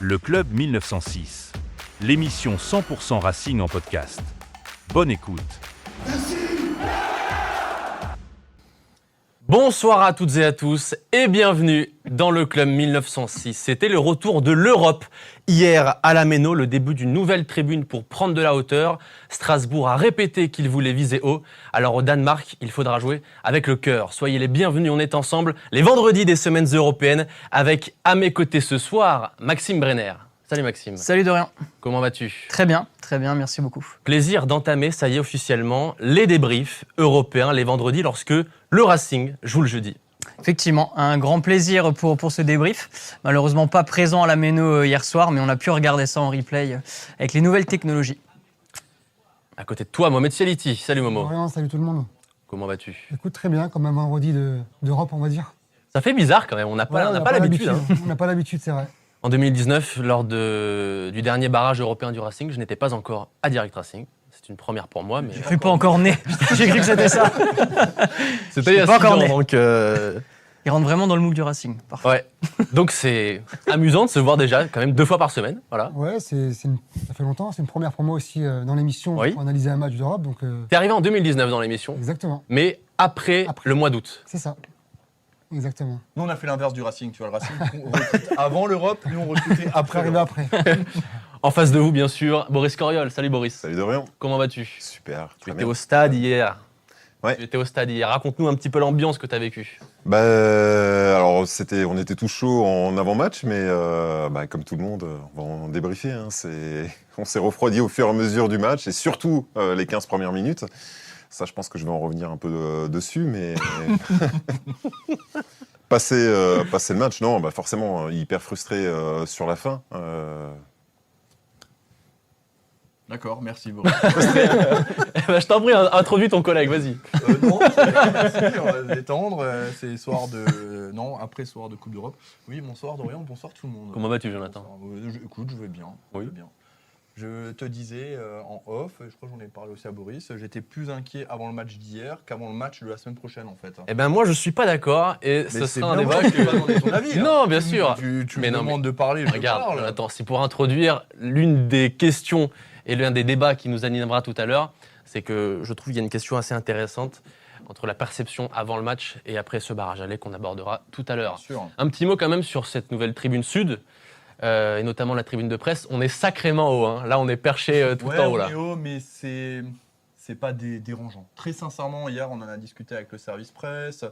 Le Club 1906, l'émission 100% Racing en podcast. Bonne écoute. Bonsoir à toutes et à tous et bienvenue dans le Club 1906. C'était le retour de l'Europe. Hier à la Méno, le début d'une nouvelle tribune pour prendre de la hauteur. Strasbourg a répété qu'il voulait viser haut. Alors au Danemark, il faudra jouer avec le cœur. Soyez les bienvenus, on est ensemble les vendredis des semaines européennes avec à mes côtés ce soir, Maxime Brenner. Salut Maxime. Salut Dorian. Comment vas-tu ? Très bien, merci beaucoup. Plaisir d'entamer, ça y est officiellement, les débriefs européens les vendredis lorsque le Racing joue le jeudi. Effectivement, un grand plaisir pour ce débrief. Malheureusement pas présent à la Méno hier soir, mais on a pu regarder ça en replay avec les nouvelles technologies. À côté de toi, Mohamed Sialiti. Salut Momo. Bonjour, salut tout le monde. Comment vas-tu ? Écoute, très bien, comme un vendredi d'Europe, on va dire. Ça fait bizarre quand même, on n'a pas l'habitude. Hein. On n'a pas l'habitude, c'est vrai. En 2019, lors du dernier barrage européen du Racing, je n'étais pas encore à Direct Racing. C'est une première pour moi. Mais... J'ai cru pas encore né. J'ai cru que c'était ça. C'était il y a 6 ans, donc... Il rentre vraiment dans le moule du Racing. Parfait. Ouais. Donc c'est amusant de se voir déjà quand même 2 fois par semaine. Voilà. Ouais, ça fait longtemps. C'est une première pour moi aussi dans l'émission Oui. pour analyser un match d'Europe. Donc, T'es arrivé en 2019 dans l'émission. Exactement. Mais après le mois d'août. C'est ça. Exactement. Nous, on a fait l'inverse du Racing. Tu vois, le Racing, on recrute avant l'Europe, nous, on recrutait après. Arrivé après. En face de vous, bien sûr, Boris Coriol. Salut Boris. Salut Dorian. Comment vas-tu ? Super. Tu Très étais bien. au stade hier. Ouais. Tu étais au stade hier. Raconte-nous un petit peu l'ambiance que tu as vécue. Alors, on était tout chaud en avant-match, mais comme tout le monde, on va en débriefer. Hein. On s'est refroidi au fur et à mesure du match, et surtout les 15 premières minutes. Ça, je pense que je vais en revenir un peu dessus, mais passer le match, non, forcément, hyper frustré sur la fin. D'accord, merci Boris. Je t'en prie, introduis ton collègue, vas-y. Non, merci, on va se détendre. C'est soir de... Non, après soir de Coupe d'Europe. Oui, bonsoir Dorian, bonsoir tout le monde. Comment vas-tu, Jonathan ? Écoute, je vais bien. Oui. Je vais bien. Je te disais en off, je crois que j'en ai parlé aussi à Boris, j'étais plus inquiet avant le match d'hier qu'avant le match de la semaine prochaine en fait. Eh ben moi je suis pas d'accord et ce sera un débat Tu vas demander ton avis. Non, bien sûr. Tu Mais me non, demandes de parler, je Regarde, parle. Jonathan, c'est pour introduire l'une des questions et l'un des débats qui nous animera tout à l'heure, c'est que je trouve qu'il y a une question assez intéressante entre la perception avant le match et après ce barrage aller qu'on abordera tout à l'heure. Bien sûr. Un petit mot quand même sur cette nouvelle tribune sud. Et notamment la tribune de presse, on est sacrément haut. Hein. Là, on est perché tout en haut. Là. On est haut, mais c'est pas dérangeant. Très sincèrement, hier, on en a discuté avec le service presse,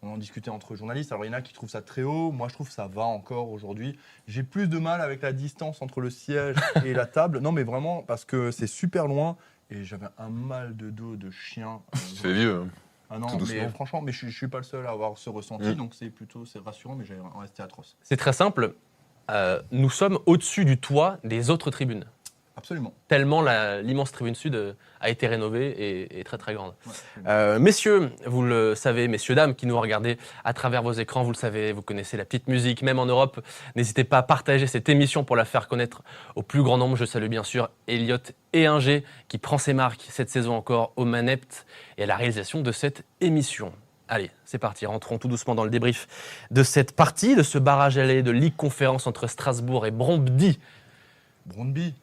on en discutait entre journalistes. Alors, il y en a qui trouvent ça très haut. Moi, je trouve que ça va encore aujourd'hui. J'ai plus de mal avec la distance entre le siège et la table. Non, mais vraiment, parce que c'est super loin. Et j'avais un mal de dos de chien. Tu fais vieux. Hein. Ah non, Tout doucement. mais franchement, je suis pas le seul à avoir ce ressenti. Donc, c'est rassurant, mais j'ai resté atroce. C'est très simple. Nous sommes au-dessus du toit des autres tribunes. Absolument. Tellement l'immense tribune sud a été rénovée et est très très grande. Ouais, Messieurs, vous le savez, messieurs, dames qui nous regardez à travers vos écrans, vous le savez, vous connaissez la petite musique, même en Europe. N'hésitez pas à partager cette émission pour la faire connaître au plus grand nombre. Je salue bien sûr Elliot et Inger qui prend ses marques cette saison encore aux manettes et à la réalisation de cette émission. Allez, c'est parti, rentrons tout doucement dans le débrief de cette partie, de ce barrage aller de Ligue Conférence entre Strasbourg et Brøndby. Brøndby.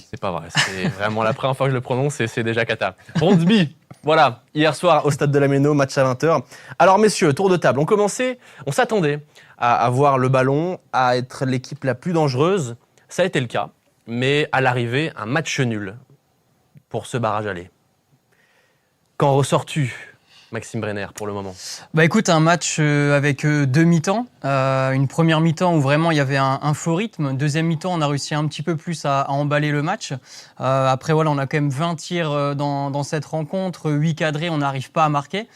C'est pas vrai, c'est vraiment la première fois que je le prononce et c'est déjà cata. Brøndby, voilà, hier soir au stade de la Méno, match à 20h. Alors messieurs, tour de table, on s'attendait à avoir le ballon, à être l'équipe la plus dangereuse. Ça a été le cas, mais à l'arrivée, un match nul pour ce barrage aller. Qu'en ressors-tu, Maxime Brenner, pour le moment? Écoute, un match avec 2 mi-temps. Une première mi-temps où vraiment il y avait un faux rythme. Deuxième mi-temps, on a réussi un petit peu plus à emballer le match. Après, voilà, on a quand même 20 tirs dans cette rencontre, 8 cadrés, on n'arrive pas à marquer.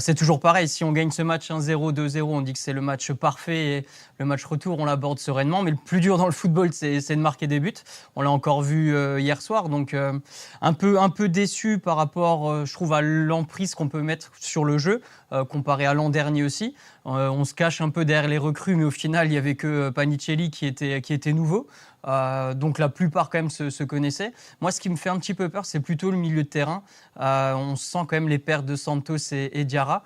C'est toujours pareil, si on gagne ce match 1-0, 2-0, on dit que c'est le match parfait et le match retour, on l'aborde sereinement. Mais le plus dur dans le football, c'est de marquer des buts. On l'a encore vu hier soir, donc un peu déçu par rapport, je trouve, à l'emprise qu'on peut mettre sur le jeu, comparé à l'an dernier aussi. On se cache un peu derrière les recrues, mais au final, il n'y avait que Panicelli qui était nouveau. Donc la plupart quand même se connaissaient. Moi, ce qui me fait un petit peu peur, c'est plutôt le milieu de terrain. On sent quand même les pertes de Santos et Diarra.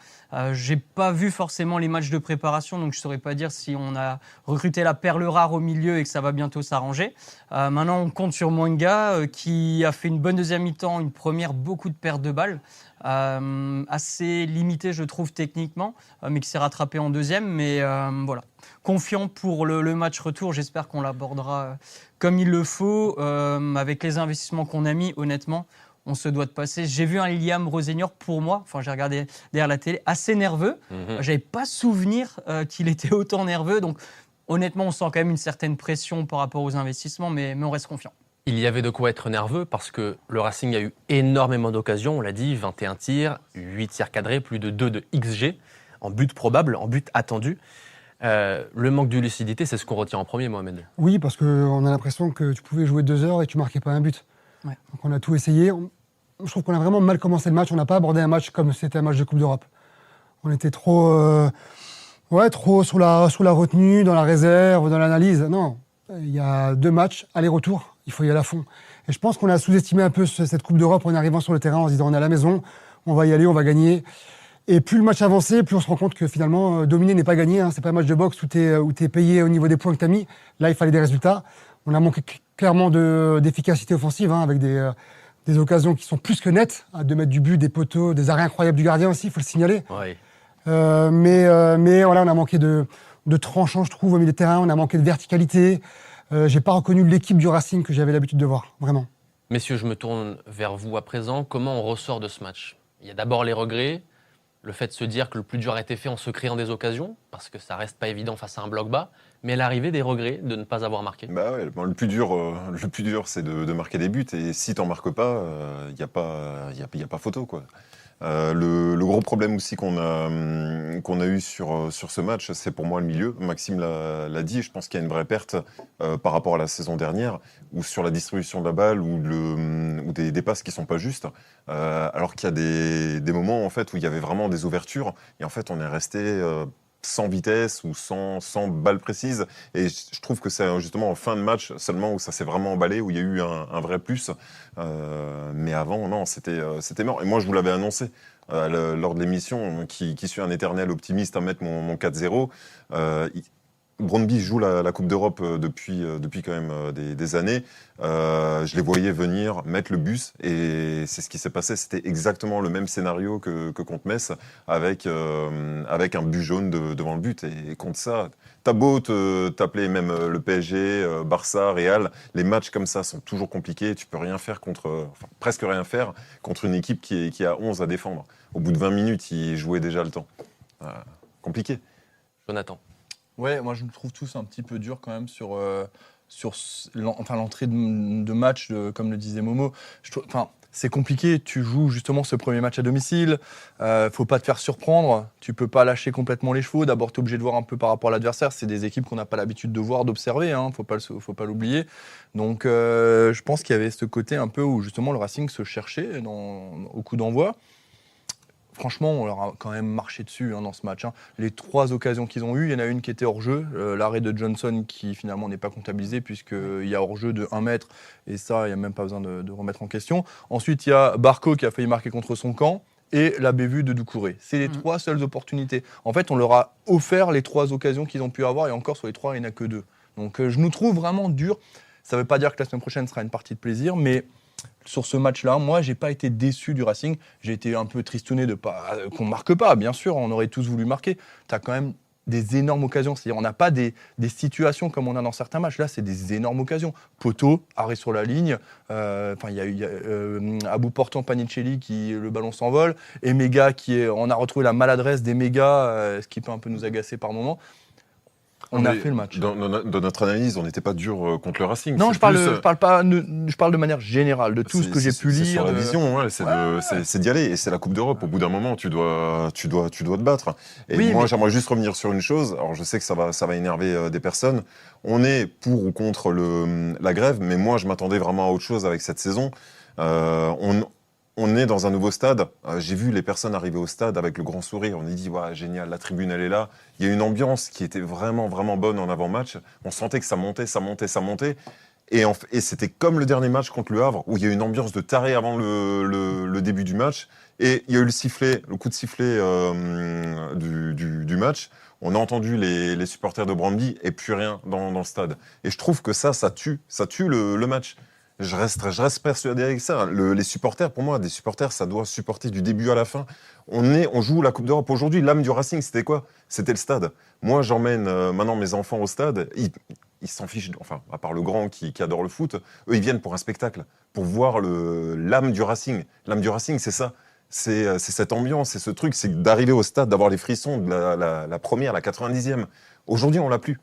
J'ai pas vu forcément les matchs de préparation, donc je saurais pas dire si on a recruté la perle rare au milieu et que ça va bientôt s'arranger. Maintenant, on compte sur Mwanga qui a fait une bonne deuxième mi-temps, une première, beaucoup de pertes de balles. Assez limité, je trouve, techniquement, mais qui s'est rattrapé en deuxième. Mais voilà, confiant pour le match retour. J'espère qu'on l'abordera comme il le faut. Avec les investissements qu'on a mis, honnêtement, on se doit de passer. J'ai vu un Liam Rosenior, pour moi, enfin j'ai regardé derrière la télé, assez nerveux. J'avais pas souvenir qu'il était autant nerveux. Donc honnêtement, on sent quand même une certaine pression par rapport aux investissements, mais on reste confiant. Il y avait de quoi être nerveux parce que le Racing a eu énormément d'occasions, on l'a dit, 21 tirs, 8 tirs cadrés, plus de 2 de XG, en but probable, en but attendu. Le manque de lucidité, c'est ce qu'on retient en premier, Mohamed. Oui, parce qu'on a l'impression que tu pouvais jouer 2 heures et tu marquais pas un but. Ouais. Donc on a tout essayé. Je trouve qu'on a vraiment mal commencé le match. On n'a pas abordé un match comme c'était un match de Coupe d'Europe. On était trop sur la retenue, dans la réserve, dans l'analyse. Non, il y a 2 matchs, aller-retour. Il faut y aller à fond. Et je pense qu'on a sous-estimé un peu cette Coupe d'Europe en arrivant sur le terrain en se disant on est à la maison, on va y aller, on va gagner. Et plus le match avançait, plus on se rend compte que finalement, dominer n'est pas gagné. Hein. C'est pas un match de boxe où tu es payé au niveau des points que tu as mis. Là, il fallait des résultats. On a manqué clairement d'efficacité offensive, avec des occasions qui sont plus que nettes, à 2 mètres du but, des poteaux, des arrêts incroyables du gardien aussi, il faut le signaler. Oui. Mais voilà, on a manqué de tranchant, je trouve, au milieu de terrain. On a manqué de verticalité. J'ai pas reconnu l'équipe du Racing que j'avais l'habitude de voir, vraiment. Messieurs, je me tourne vers vous à présent. Comment on ressort de ce match ? Il y a d'abord les regrets, le fait de se dire que le plus dur a été fait en se créant des occasions, parce que ça reste pas évident face à un bloc bas, mais à l'arrivée des regrets de ne pas avoir marqué. Bah ouais, le plus dur, c'est de marquer des buts. Et si t'en marques pas, il y a pas photo, quoi. Le gros problème aussi qu'on a eu sur ce match, c'est pour moi le milieu. Maxime l'a dit, je pense qu'il y a une vraie perte par rapport à la saison dernière, ou sur la distribution de la balle, ou des passes qui sont pas justes. Alors qu'il y a des moments en fait où il y avait vraiment des ouvertures, et en fait on est resté sans vitesse ou sans balle précise. Et je trouve que c'est justement en fin de match seulement où ça s'est vraiment emballé, où il y a eu un vrai plus. Mais avant, non, c'était mort. Et moi, je vous l'avais annoncé lors de l'émission, qui suis un éternel optimiste à mettre mon 4-0. Brøndby joue la Coupe d'Europe depuis quand même des années. Je les voyais venir mettre le bus, et c'est ce qui s'est passé. C'était exactement le même scénario que contre Metz, avec un but jaune devant le but. Et contre ça, t'as beau t'appeler même le PSG, Barça, Real, les matchs comme ça sont toujours compliqués. Tu peux rien faire presque rien faire contre une équipe qui a 11 à défendre. Au bout de 20 minutes, ils jouaient déjà le temps. Compliqué. Jonathan. Ouais, moi je nous trouve tous un petit peu dur quand même sur l'entrée de match, comme le disait Momo. C'est compliqué, tu joues justement ce premier match à domicile, faut pas te faire surprendre, tu peux pas lâcher complètement les chevaux. D'abord, tu es obligé de voir un peu par rapport à l'adversaire, c'est des équipes qu'on n'a pas l'habitude de voir, d'observer, faut pas l'oublier. Donc je pense qu'il y avait ce côté un peu où justement le Racing se cherchait au coup d'envoi. Franchement, on leur a quand même marché dessus dans ce match. Les 3 occasions qu'ils ont eues, il y en a une qui était hors-jeu, l'arrêt de Johnson qui finalement n'est pas comptabilisé puisqu'il y a hors-jeu de 1 mètre, et ça, il n'y a même pas besoin de remettre en question. Ensuite, il y a Barco qui a failli marquer contre son camp, et la bévue de Doucouré. C'est les 3 seules opportunités. En fait, on leur a offert les 3 occasions qu'ils ont pu avoir, et encore sur les 3, il n'y en a que 2. Donc je nous trouve vraiment dur. Ça ne veut pas dire que la semaine prochaine sera une partie de plaisir, mais sur ce match-là, moi, j'ai pas été déçu du Racing. J'ai été un peu tristouné qu'on marque pas. Bien sûr, on aurait tous voulu marquer. Tu as quand même des énormes occasions. C'est-à-dire, on n'a pas des situations comme on a dans certains matchs. Là, c'est des énormes occasions. Poteau, arrêt sur la ligne. Il y a à bout portant Panicelli le ballon s'envole. Et Méga on a retrouvé la maladresse des Méga, ce qui peut un peu nous agacer par moments. On a fait le match. Dans notre analyse, on n'était pas dur contre le Racing. Non, je parle de manière générale, de tout ce que j'ai pu lire. C'est sur la vision, c'est d'y aller. Et c'est la Coupe d'Europe. Au bout d'un moment, tu dois te battre. Et oui, moi, j'aimerais juste revenir sur une chose. Alors, je sais que ça va énerver des personnes. On est pour ou contre la grève, mais moi, je m'attendais vraiment à autre chose avec cette saison. on est dans un nouveau stade. J'ai vu les personnes arriver au stade avec le grand sourire. On a dit, ouais, génial, la tribune, elle est là. Il y a une ambiance qui était vraiment, vraiment bonne en avant-match. On sentait que ça montait. Et c'était comme le dernier match contre le Havre, où il y a eu une ambiance de taré avant le début du match. Et il y a eu le coup de sifflet du match. On a entendu les supporters de Brøndby et plus rien dans le stade. Et je trouve que ça tue le match. Je reste persuadé avec ça. Les supporters, pour moi, des supporters, ça doit supporter du début à la fin. On joue la Coupe d'Europe aujourd'hui. L'âme du Racing, c'était quoi ? C'était le stade. Moi, j'emmène maintenant mes enfants au stade. Ils s'en fichent, enfin, à part le grand qui adore le foot, eux, ils viennent pour un spectacle, pour voir l'âme du Racing. L'âme du Racing, c'est ça. C'est cette ambiance, c'est ce truc, c'est d'arriver au stade, d'avoir les frissons de la première, la 90e. Aujourd'hui, on l'a plus.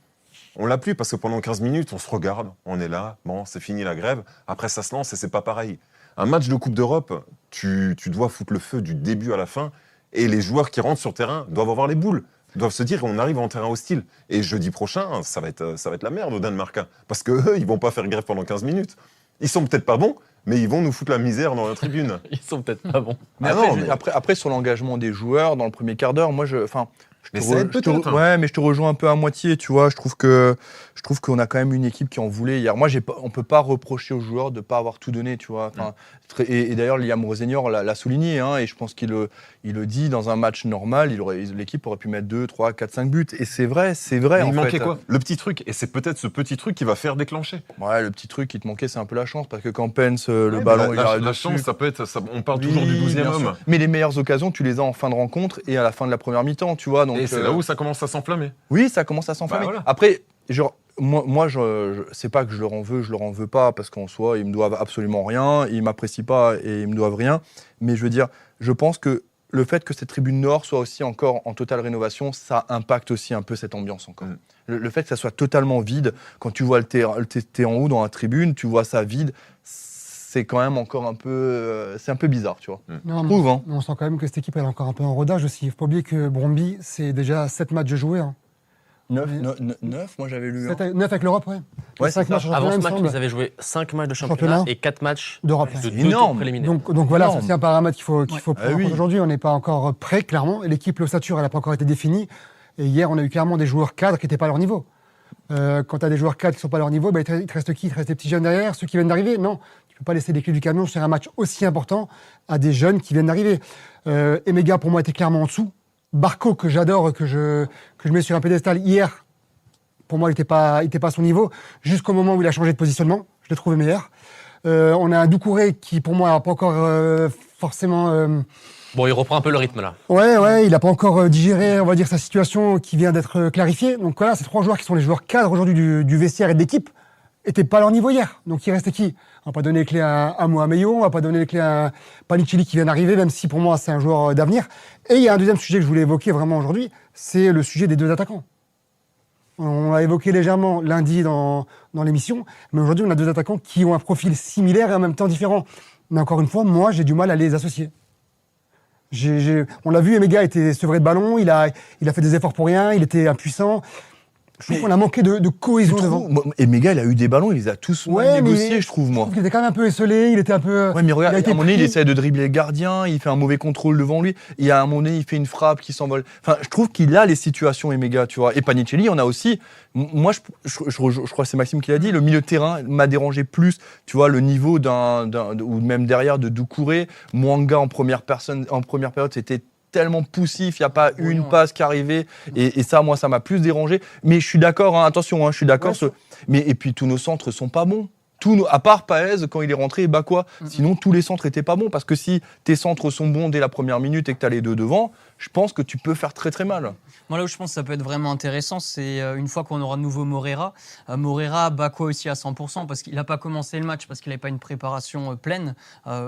On l'a plus parce que pendant 15 minutes, on se regarde, on est là, bon, c'est fini la grève. Après, ça se lance et c'est pas pareil. Un match de Coupe d'Europe, tu dois foutre le feu du début à la fin et les joueurs qui rentrent sur terrain doivent avoir les boules, doivent se dire qu'on arrive en terrain hostile. Et jeudi prochain, ça va être la merde au Danemark, hein, parce qu'eux, ils vont pas faire grève pendant 15 minutes. Ils sont peut-être pas bons, mais ils vont nous foutre la misère dans la tribune. Ils sont peut-être pas bons. Mais après, sur l'engagement des joueurs, dans le premier quart d'heure, moi, Mais ça aide peut-être, hein. Ouais, mais je te rejoins un peu à moitié, tu vois. Je trouve qu'on a quand même une équipe qui en voulait hier. Moi, on peut pas reprocher aux joueurs de pas avoir tout donné, tu vois. Enfin, et d'ailleurs, Liam Rosenior l'a souligné, hein, et je pense qu'il le dit, dans un match normal, l'équipe aurait pu mettre 2, 3, 4, 5 buts. Et c'est vrai. Mais il manquait quoi ? Le petit truc. Et c'est peut-être ce petit truc qui va faire déclencher. Ouais, le petit truc qui te manquait, c'est un peu la chance, parce que quand Pence, le ballon, il arrive la dessus. chance, ça peut être. On parle toujours du 12e bien homme. sûr. Mais les meilleures occasions, tu les as en fin de rencontre et à la fin de la première mi-temps, tu vois. Donc, Et c'est là où ça commence à s'enflammer. Oui, ça commence à s'enflammer. Bah, voilà. Après, moi, c'est pas que je leur en veux pas, parce qu'en soi, ils me doivent absolument rien, ils m'apprécient pas et ils me doivent rien. Mais je veux dire, je pense que le fait que cette tribune nord soit aussi encore en totale rénovation, ça impacte aussi un peu cette ambiance encore. Le fait que ça soit totalement vide, quand tu vois t'es en haut dans la tribune, tu vois ça vide, c'est quand même encore un peu, c'est un peu bizarre, tu vois. Non, Je trouve, hein. on sent quand même que cette équipe elle est encore un peu en rodage aussi. Il ne faut pas oublier que Brøndby, c'est déjà 7 matchs de joués. Hein. 9, moi j'avais lu. 9 avec l'Europe, ouais. Ouais, 5 c'est matchs en Avant championnat, ce il me match, semble. ils avaient joué 5 matchs de championnat et 4 matchs d'Europe. de C'est deux énorme. tours préliminaires. Donc voilà, c'est Énorme. aussi un paramètre qu'il faut prendre en oui. compte aujourd'hui. On n'est pas encore prêt, clairement. Et l'équipe, l'ossature, elle n'a pas encore été définie. Et hier, on a eu clairement des joueurs cadres qui n'étaient pas à leur niveau. Quand tu as des joueurs cadres qui ne sont pas à leur niveau, il te reste qui ? Il te reste des petits jeunes derrière, ceux qui viennent d'arriver ? Non. Tu ne peux pas laisser les clés du camion sur un match aussi important à des jeunes qui viennent d'arriver. Emega, pour moi, était clairement en dessous. Barco, que j'adore, que je mets sur un pédestal hier, pour moi, il n'était pas à son niveau, jusqu'au moment où il a changé de positionnement. Je l'ai trouvé meilleur. On a un Doucouré qui, pour moi, n'a pas encore forcément... Bon, il reprend un peu le rythme là. Ouais, il n'a pas encore digéré, on va dire, sa situation qui vient d'être clarifiée. Donc voilà, ces 3 joueurs qui sont les joueurs cadres aujourd'hui du vestiaire et de l'équipe n'étaient pas à leur niveau hier. Donc il restait qui ? On va pas donner les clés à Mohameyo, on va pas donner les clés à Panichelli qui vient d'arriver, même si pour moi c'est un joueur d'avenir. Et il y a un deuxième sujet que je voulais évoquer vraiment aujourd'hui, c'est le sujet des 2 attaquants. On l'a évoqué légèrement lundi dans l'émission, mais aujourd'hui on a 2 attaquants qui ont un profil similaire et en même temps différent. Mais encore une fois, moi j'ai du mal à les associer. On l'a vu, Emega était sevré de ballon, il a fait des efforts pour rien, il était impuissant. Je trouve qu'on a manqué de cohésion devant. Et Emega, il a eu des ballons, il les a tous mal négociés, je trouve, moi. Je trouve qu'il était quand même un peu esselé, il était un peu... Ouais, mais regarde, à un moment donné, il pris. essaie de dribbler le gardien, il fait un mauvais contrôle devant lui, et à un moment donné, il fait une frappe qui s'envole. Enfin, je trouve qu'il a les situations, Emega, tu vois. Et Panichelli, on a aussi... Moi, je crois que c'est Maxime qui l'a dit, le milieu de terrain m'a dérangé plus, tu vois, le niveau ou même derrière de Doucouré. Mwanga en première période, c'était tellement poussif, il n'y a pas une passe qui arrivait, et ça, moi, ça m'a plus dérangé. Mais je suis d'accord, hein, attention, hein, je suis d'accord. Et puis, tous nos centres sont pas bons. À part Paez, quand il est rentré, bah quoi. Sinon, tous les centres étaient pas bons, parce que si tes centres sont bons dès la première minute et que tu as les 2 devant, je pense que tu peux faire très très mal. Moi, là où je pense que ça peut être vraiment intéressant, c'est une fois qu'on aura de nouveau Moreira. Moreira, Bakwa aussi à 100%, parce qu'il n'a pas commencé le match, parce qu'il n'avait pas une préparation pleine.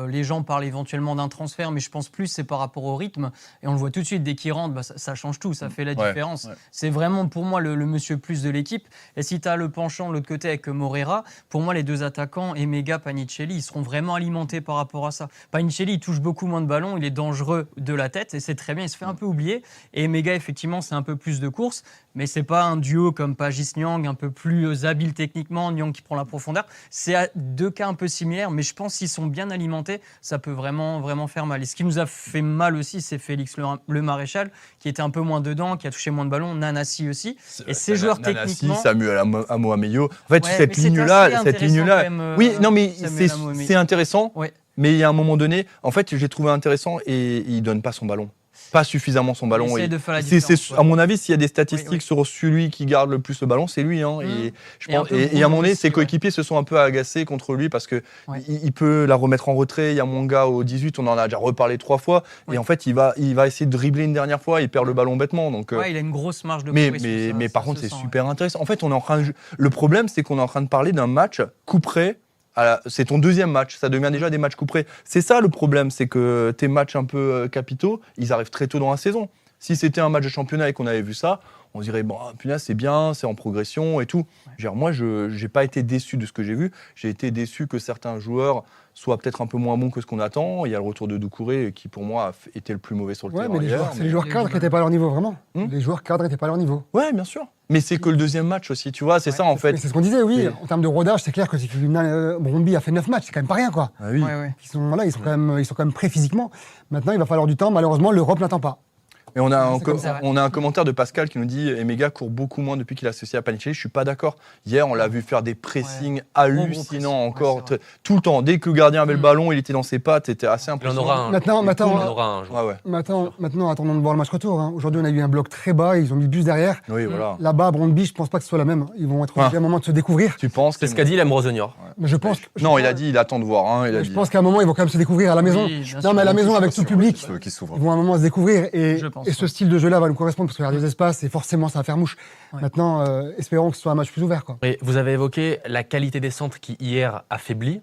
Les gens parlent éventuellement d'un transfert, mais je pense plus c'est par rapport au rythme. Et on le voit tout de suite, dès qu'il rentre, ça change tout, ça fait la différence. Ouais. C'est vraiment pour moi le monsieur plus de l'équipe. Et si tu as le penchant de l'autre côté avec Moreira, pour moi, les 2 deux attaquants, Emega, Panicelli, ils seront vraiment alimentés par rapport à ça. Panicelli, il touche beaucoup moins de ballons, il est dangereux de la tête et c'est très bien, il se fait un peu oublier. Et Emega, effectivement, c'est un peu plus de course, mais c'est pas un duo comme Pagis-Niang, un peu plus habile techniquement, Niang qui prend la profondeur. C'est deux cas un peu similaires, mais je pense qu'ils sont bien alimentés, ça peut vraiment faire mal. Et ce qui nous a fait mal aussi, c'est Félix Le Maréchal, qui était un peu moins dedans, qui a touché moins de ballons, Nanassi aussi. Et ces joueurs techniquement... Samuel Amoameyo. En fait, Ouais, cette mais ligne-là... c'est assez intéressant quand même, Oui, non, mais Samuel Amoameyo. c'est intéressant, Ouais. mais il y a un moment donné, en fait, j'ai trouvé intéressant et il donne pas son ballon. Pas suffisamment son ballon. essaie de faire la C'est- différence, ouais. À mon avis, s'il y a des statistiques Oui. sur celui qui garde le plus le ballon, c'est lui. Hein, et je Et un pense, peu et à un Bruno moment donné, aussi, ses ouais. coéquipiers se sont un peu agacés contre lui parce que Ouais. il peut la remettre en retrait. Il y a mon gars au 18, on en a déjà reparlé 3 fois. Ouais. Et en fait, il va essayer de dribbler une dernière fois, il perd le ballon bêtement. Donc, Ouais, il a une grosse marge de mais progression. mais ça par se contre, c'est sent, ouais. super intéressant. En fait, on est en train le problème, c'est qu'on est en train de parler d'un match couperé. C'est ton deuxième match, ça devient déjà des matchs couperés. C'est ça le problème, c'est que tes matchs un peu capitaux, ils arrivent très tôt dans la saison. Si c'était un match de championnat et qu'on avait vu ça, on se dirait, bon, punaise, c'est bien, c'est en progression et tout. Moi, je n'ai pas été déçu de ce que j'ai vu. J'ai été déçu que certains joueurs soient peut-être un peu moins bons que ce qu'on attend. Il y a le retour de Doucouré qui, pour moi, a été le plus mauvais sur le Ouais, terrain. mais les hier, joueurs, c'est les joueurs les cadres qui joueurs- n'étaient pas à leur niveau, vraiment. Hmm. Les joueurs cadres n'étaient pas à leur niveau. Ouais, bien sûr. Mais c'est que le deuxième match aussi, tu vois, c'est ça en fait. Mais c'est ce qu'on disait, oui. Mais- En termes de rodage, c'est clair que si Bromby a fait 9 matchs, c'est quand même pas rien, quoi. Ah oui. Ouais. Ils sont quand même prêts physiquement. Maintenant, il va falloir du temps. Malheureusement, l'Europe n'attend pas. Et on a, C'est comme ça. on a un commentaire de Pascal qui nous dit Emega court beaucoup moins depuis qu'il est associé à Panicelli. Je suis pas d'accord. Hier, on l'a vu faire des pressings hallucinants pressing, encore, ouais, c'est vrai. tout le temps. Dès que le gardien avait le ballon, il était dans ses pattes, c'était assez Il en impressionnant. aura un. Maintenant, Il en aura un jour. Ah ouais. Maintenant, attendons de voir le match retour. Hein. Aujourd'hui, on a eu un bloc très bas. Ils ont mis le bus derrière. Oui, voilà. Là-bas, Brondby, je pense pas que ce soit la même. Ils vont être obligés à un moment de se découvrir. Tu penses C'est ce qu'a dit Lemro Junior. Mais je pense. Non, il a dit, il attend de voir. Hein, il a Je dit. pense qu'à un moment, ils vont quand même se découvrir à la maison. Oui, bien Non, sûr. mais à la maison, avec tout le public, Ceux qui s'ouvrent. ils vont à un moment se découvrir. Je pense, Et ce ouais. style de jeu-là va nous correspondre parce qu'il y a des espaces et forcément, ça va faire mouche. Ouais. Maintenant, espérons que ce soit un match plus ouvert, quoi. Et vous avez évoqué la qualité des centres qui, hier, affaiblit.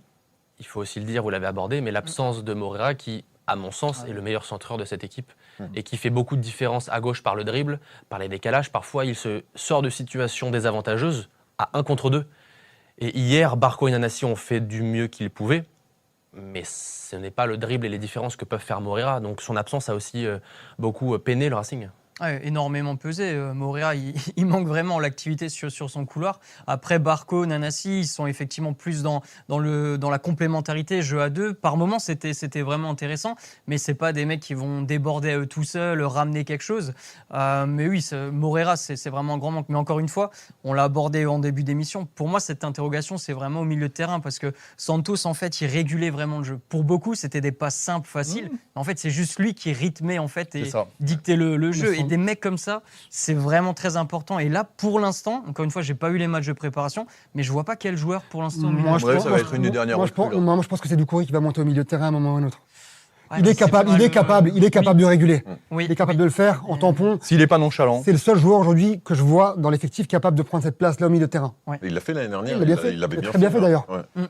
Il faut aussi le dire, vous l'avez abordé, mais l'absence de Moreira qui, à mon sens, est le meilleur centreur de cette équipe et qui fait beaucoup de différence à gauche par le dribble, par les décalages. Parfois, il se sort de situations désavantageuses à 1 contre 2. Et hier, Barco et Nanassi ont fait du mieux qu'ils pouvaient, mais ce n'est pas le dribble et les différences que peuvent faire Moreira. Donc son absence a aussi beaucoup peiné le Racing. Ouais, énormément pesé. Moreira, il manque vraiment l'activité sur son couloir. Après, Barco, Nanassi, ils sont effectivement plus dans la complémentarité, jeu à deux. Par moments, c'était vraiment intéressant, mais c'est pas des mecs qui vont déborder à eux tout seuls, ramener quelque chose. Mais oui, Moreira, c'est vraiment un grand manque. Mais encore une fois, on l'a abordé en début d'émission. Pour moi, cette interrogation, c'est vraiment au milieu de terrain, parce que Santos, en fait, il régulait vraiment le jeu. Pour beaucoup, c'était des passes simples, faciles. En fait, c'est juste lui qui rythmait, en fait, et C'est ça. dictait le jeu. Sans- Et des mecs comme ça, c'est vraiment très important. Et là, pour l'instant, encore une fois, j'ai pas eu les matchs de préparation, mais je vois pas quel joueur pour l'instant. Moi, Ouais, ça va être une des dernières moi, je pense, recrues, là. moi, je pense que c'est Doucouré qui va monter au milieu de terrain à un moment ou à un autre. Ouais, Il mais est c'est capable, pas il est le- capable de réguler. Oui. Il est capable de le faire en tampon. S'il n'est pas nonchalant. C'est le seul joueur aujourd'hui que je vois dans l'effectif capable de prendre cette place-là au milieu de terrain. Il l'a fait l'année dernière. Il l'a bien fait. Il l'avait Il a très bien fait, d'ailleurs. Ouais.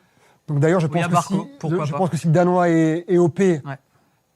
Donc d'ailleurs, je Oui, pense, à Barco, pourquoi je pas. pense que si le Danois est OP,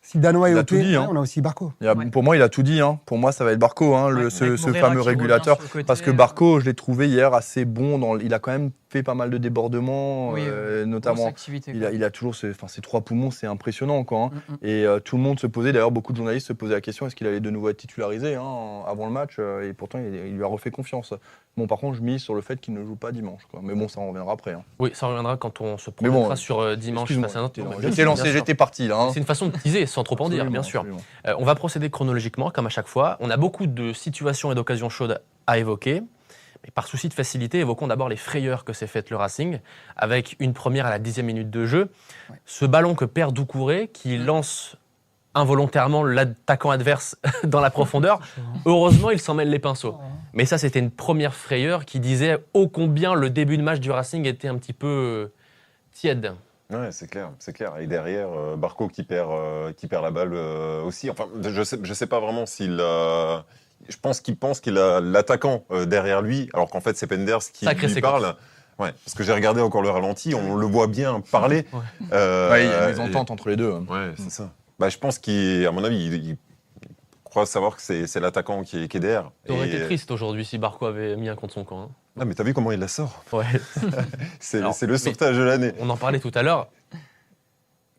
si le Danois est Il a OP, tout dit, hein. on a aussi Barco. Ouais. Pour moi, il a tout dit. Hein. Pour moi, ça va être Barco, hein, Ouais, ce avec Moreira fameux qui revient régulateur. sur le côté, Parce que Barco, je l'ai trouvé hier assez bon. Il a quand même fait pas mal de débordements, Oui, grosse notamment. activité, Il quoi. a toujours ces 3 poumons, c'est impressionnant. Quoi, hein. Mm, mm. Et tout le monde se posait, d'ailleurs, beaucoup de journalistes se posaient la question est-ce qu'il allait de nouveau être titularisé avant le match et pourtant, il lui a refait confiance. Bon, par contre, je mise sur le fait qu'il ne joue pas dimanche. Quoi. Mais bon, ça en reviendra après. Hein. Oui, ça reviendra quand on se Mais bon, prononcera sur dimanche. Excuse-moi, face à notre- Bien j'étais sûr, lancé, bien sûr. j'étais parti là. Hein. C'est une façon de teaser, sans trop en dire, bien Absolument, sûr. absolument. On va procéder chronologiquement, comme à chaque fois. On a beaucoup de situations et d'occasions chaudes à évoquer. Mais par souci de facilité, évoquons d'abord les frayeurs que s'est faites le Racing, avec une première à la 10e minute de jeu. Ouais. Ce ballon que perd Doucouré, qui lance involontairement l'attaquant adverse dans la profondeur. Heureusement, il s'en mêle les pinceaux. Mais ça, c'était une première frayeur qui disait ô combien le début de match du Racing était un petit peu tiède. Ouais, c'est clair, c'est clair. Et derrière, Barco qui perd la balle aussi. Enfin, je sais pas vraiment s'il je pense qu'il a l'attaquant derrière lui, alors qu'en fait c'est Penders qui Sacré lui séquence. parle. Ouais, parce que j'ai regardé encore le ralenti, on le voit bien parler. Ouais. Ouais, il y a des ententes entre les deux. Hein. Ouais, c'est ça. Bah, je pense qu'à mon avis, il crois savoir que c'est l'attaquant qui est derrière. Ça aurait Et- été triste aujourd'hui si Barco avait mis un contre son camp. Ah, mais t'as vu comment il la sort? Ouais. Alors, C'est le sauvetage de l'année. On en parlait tout à l'heure.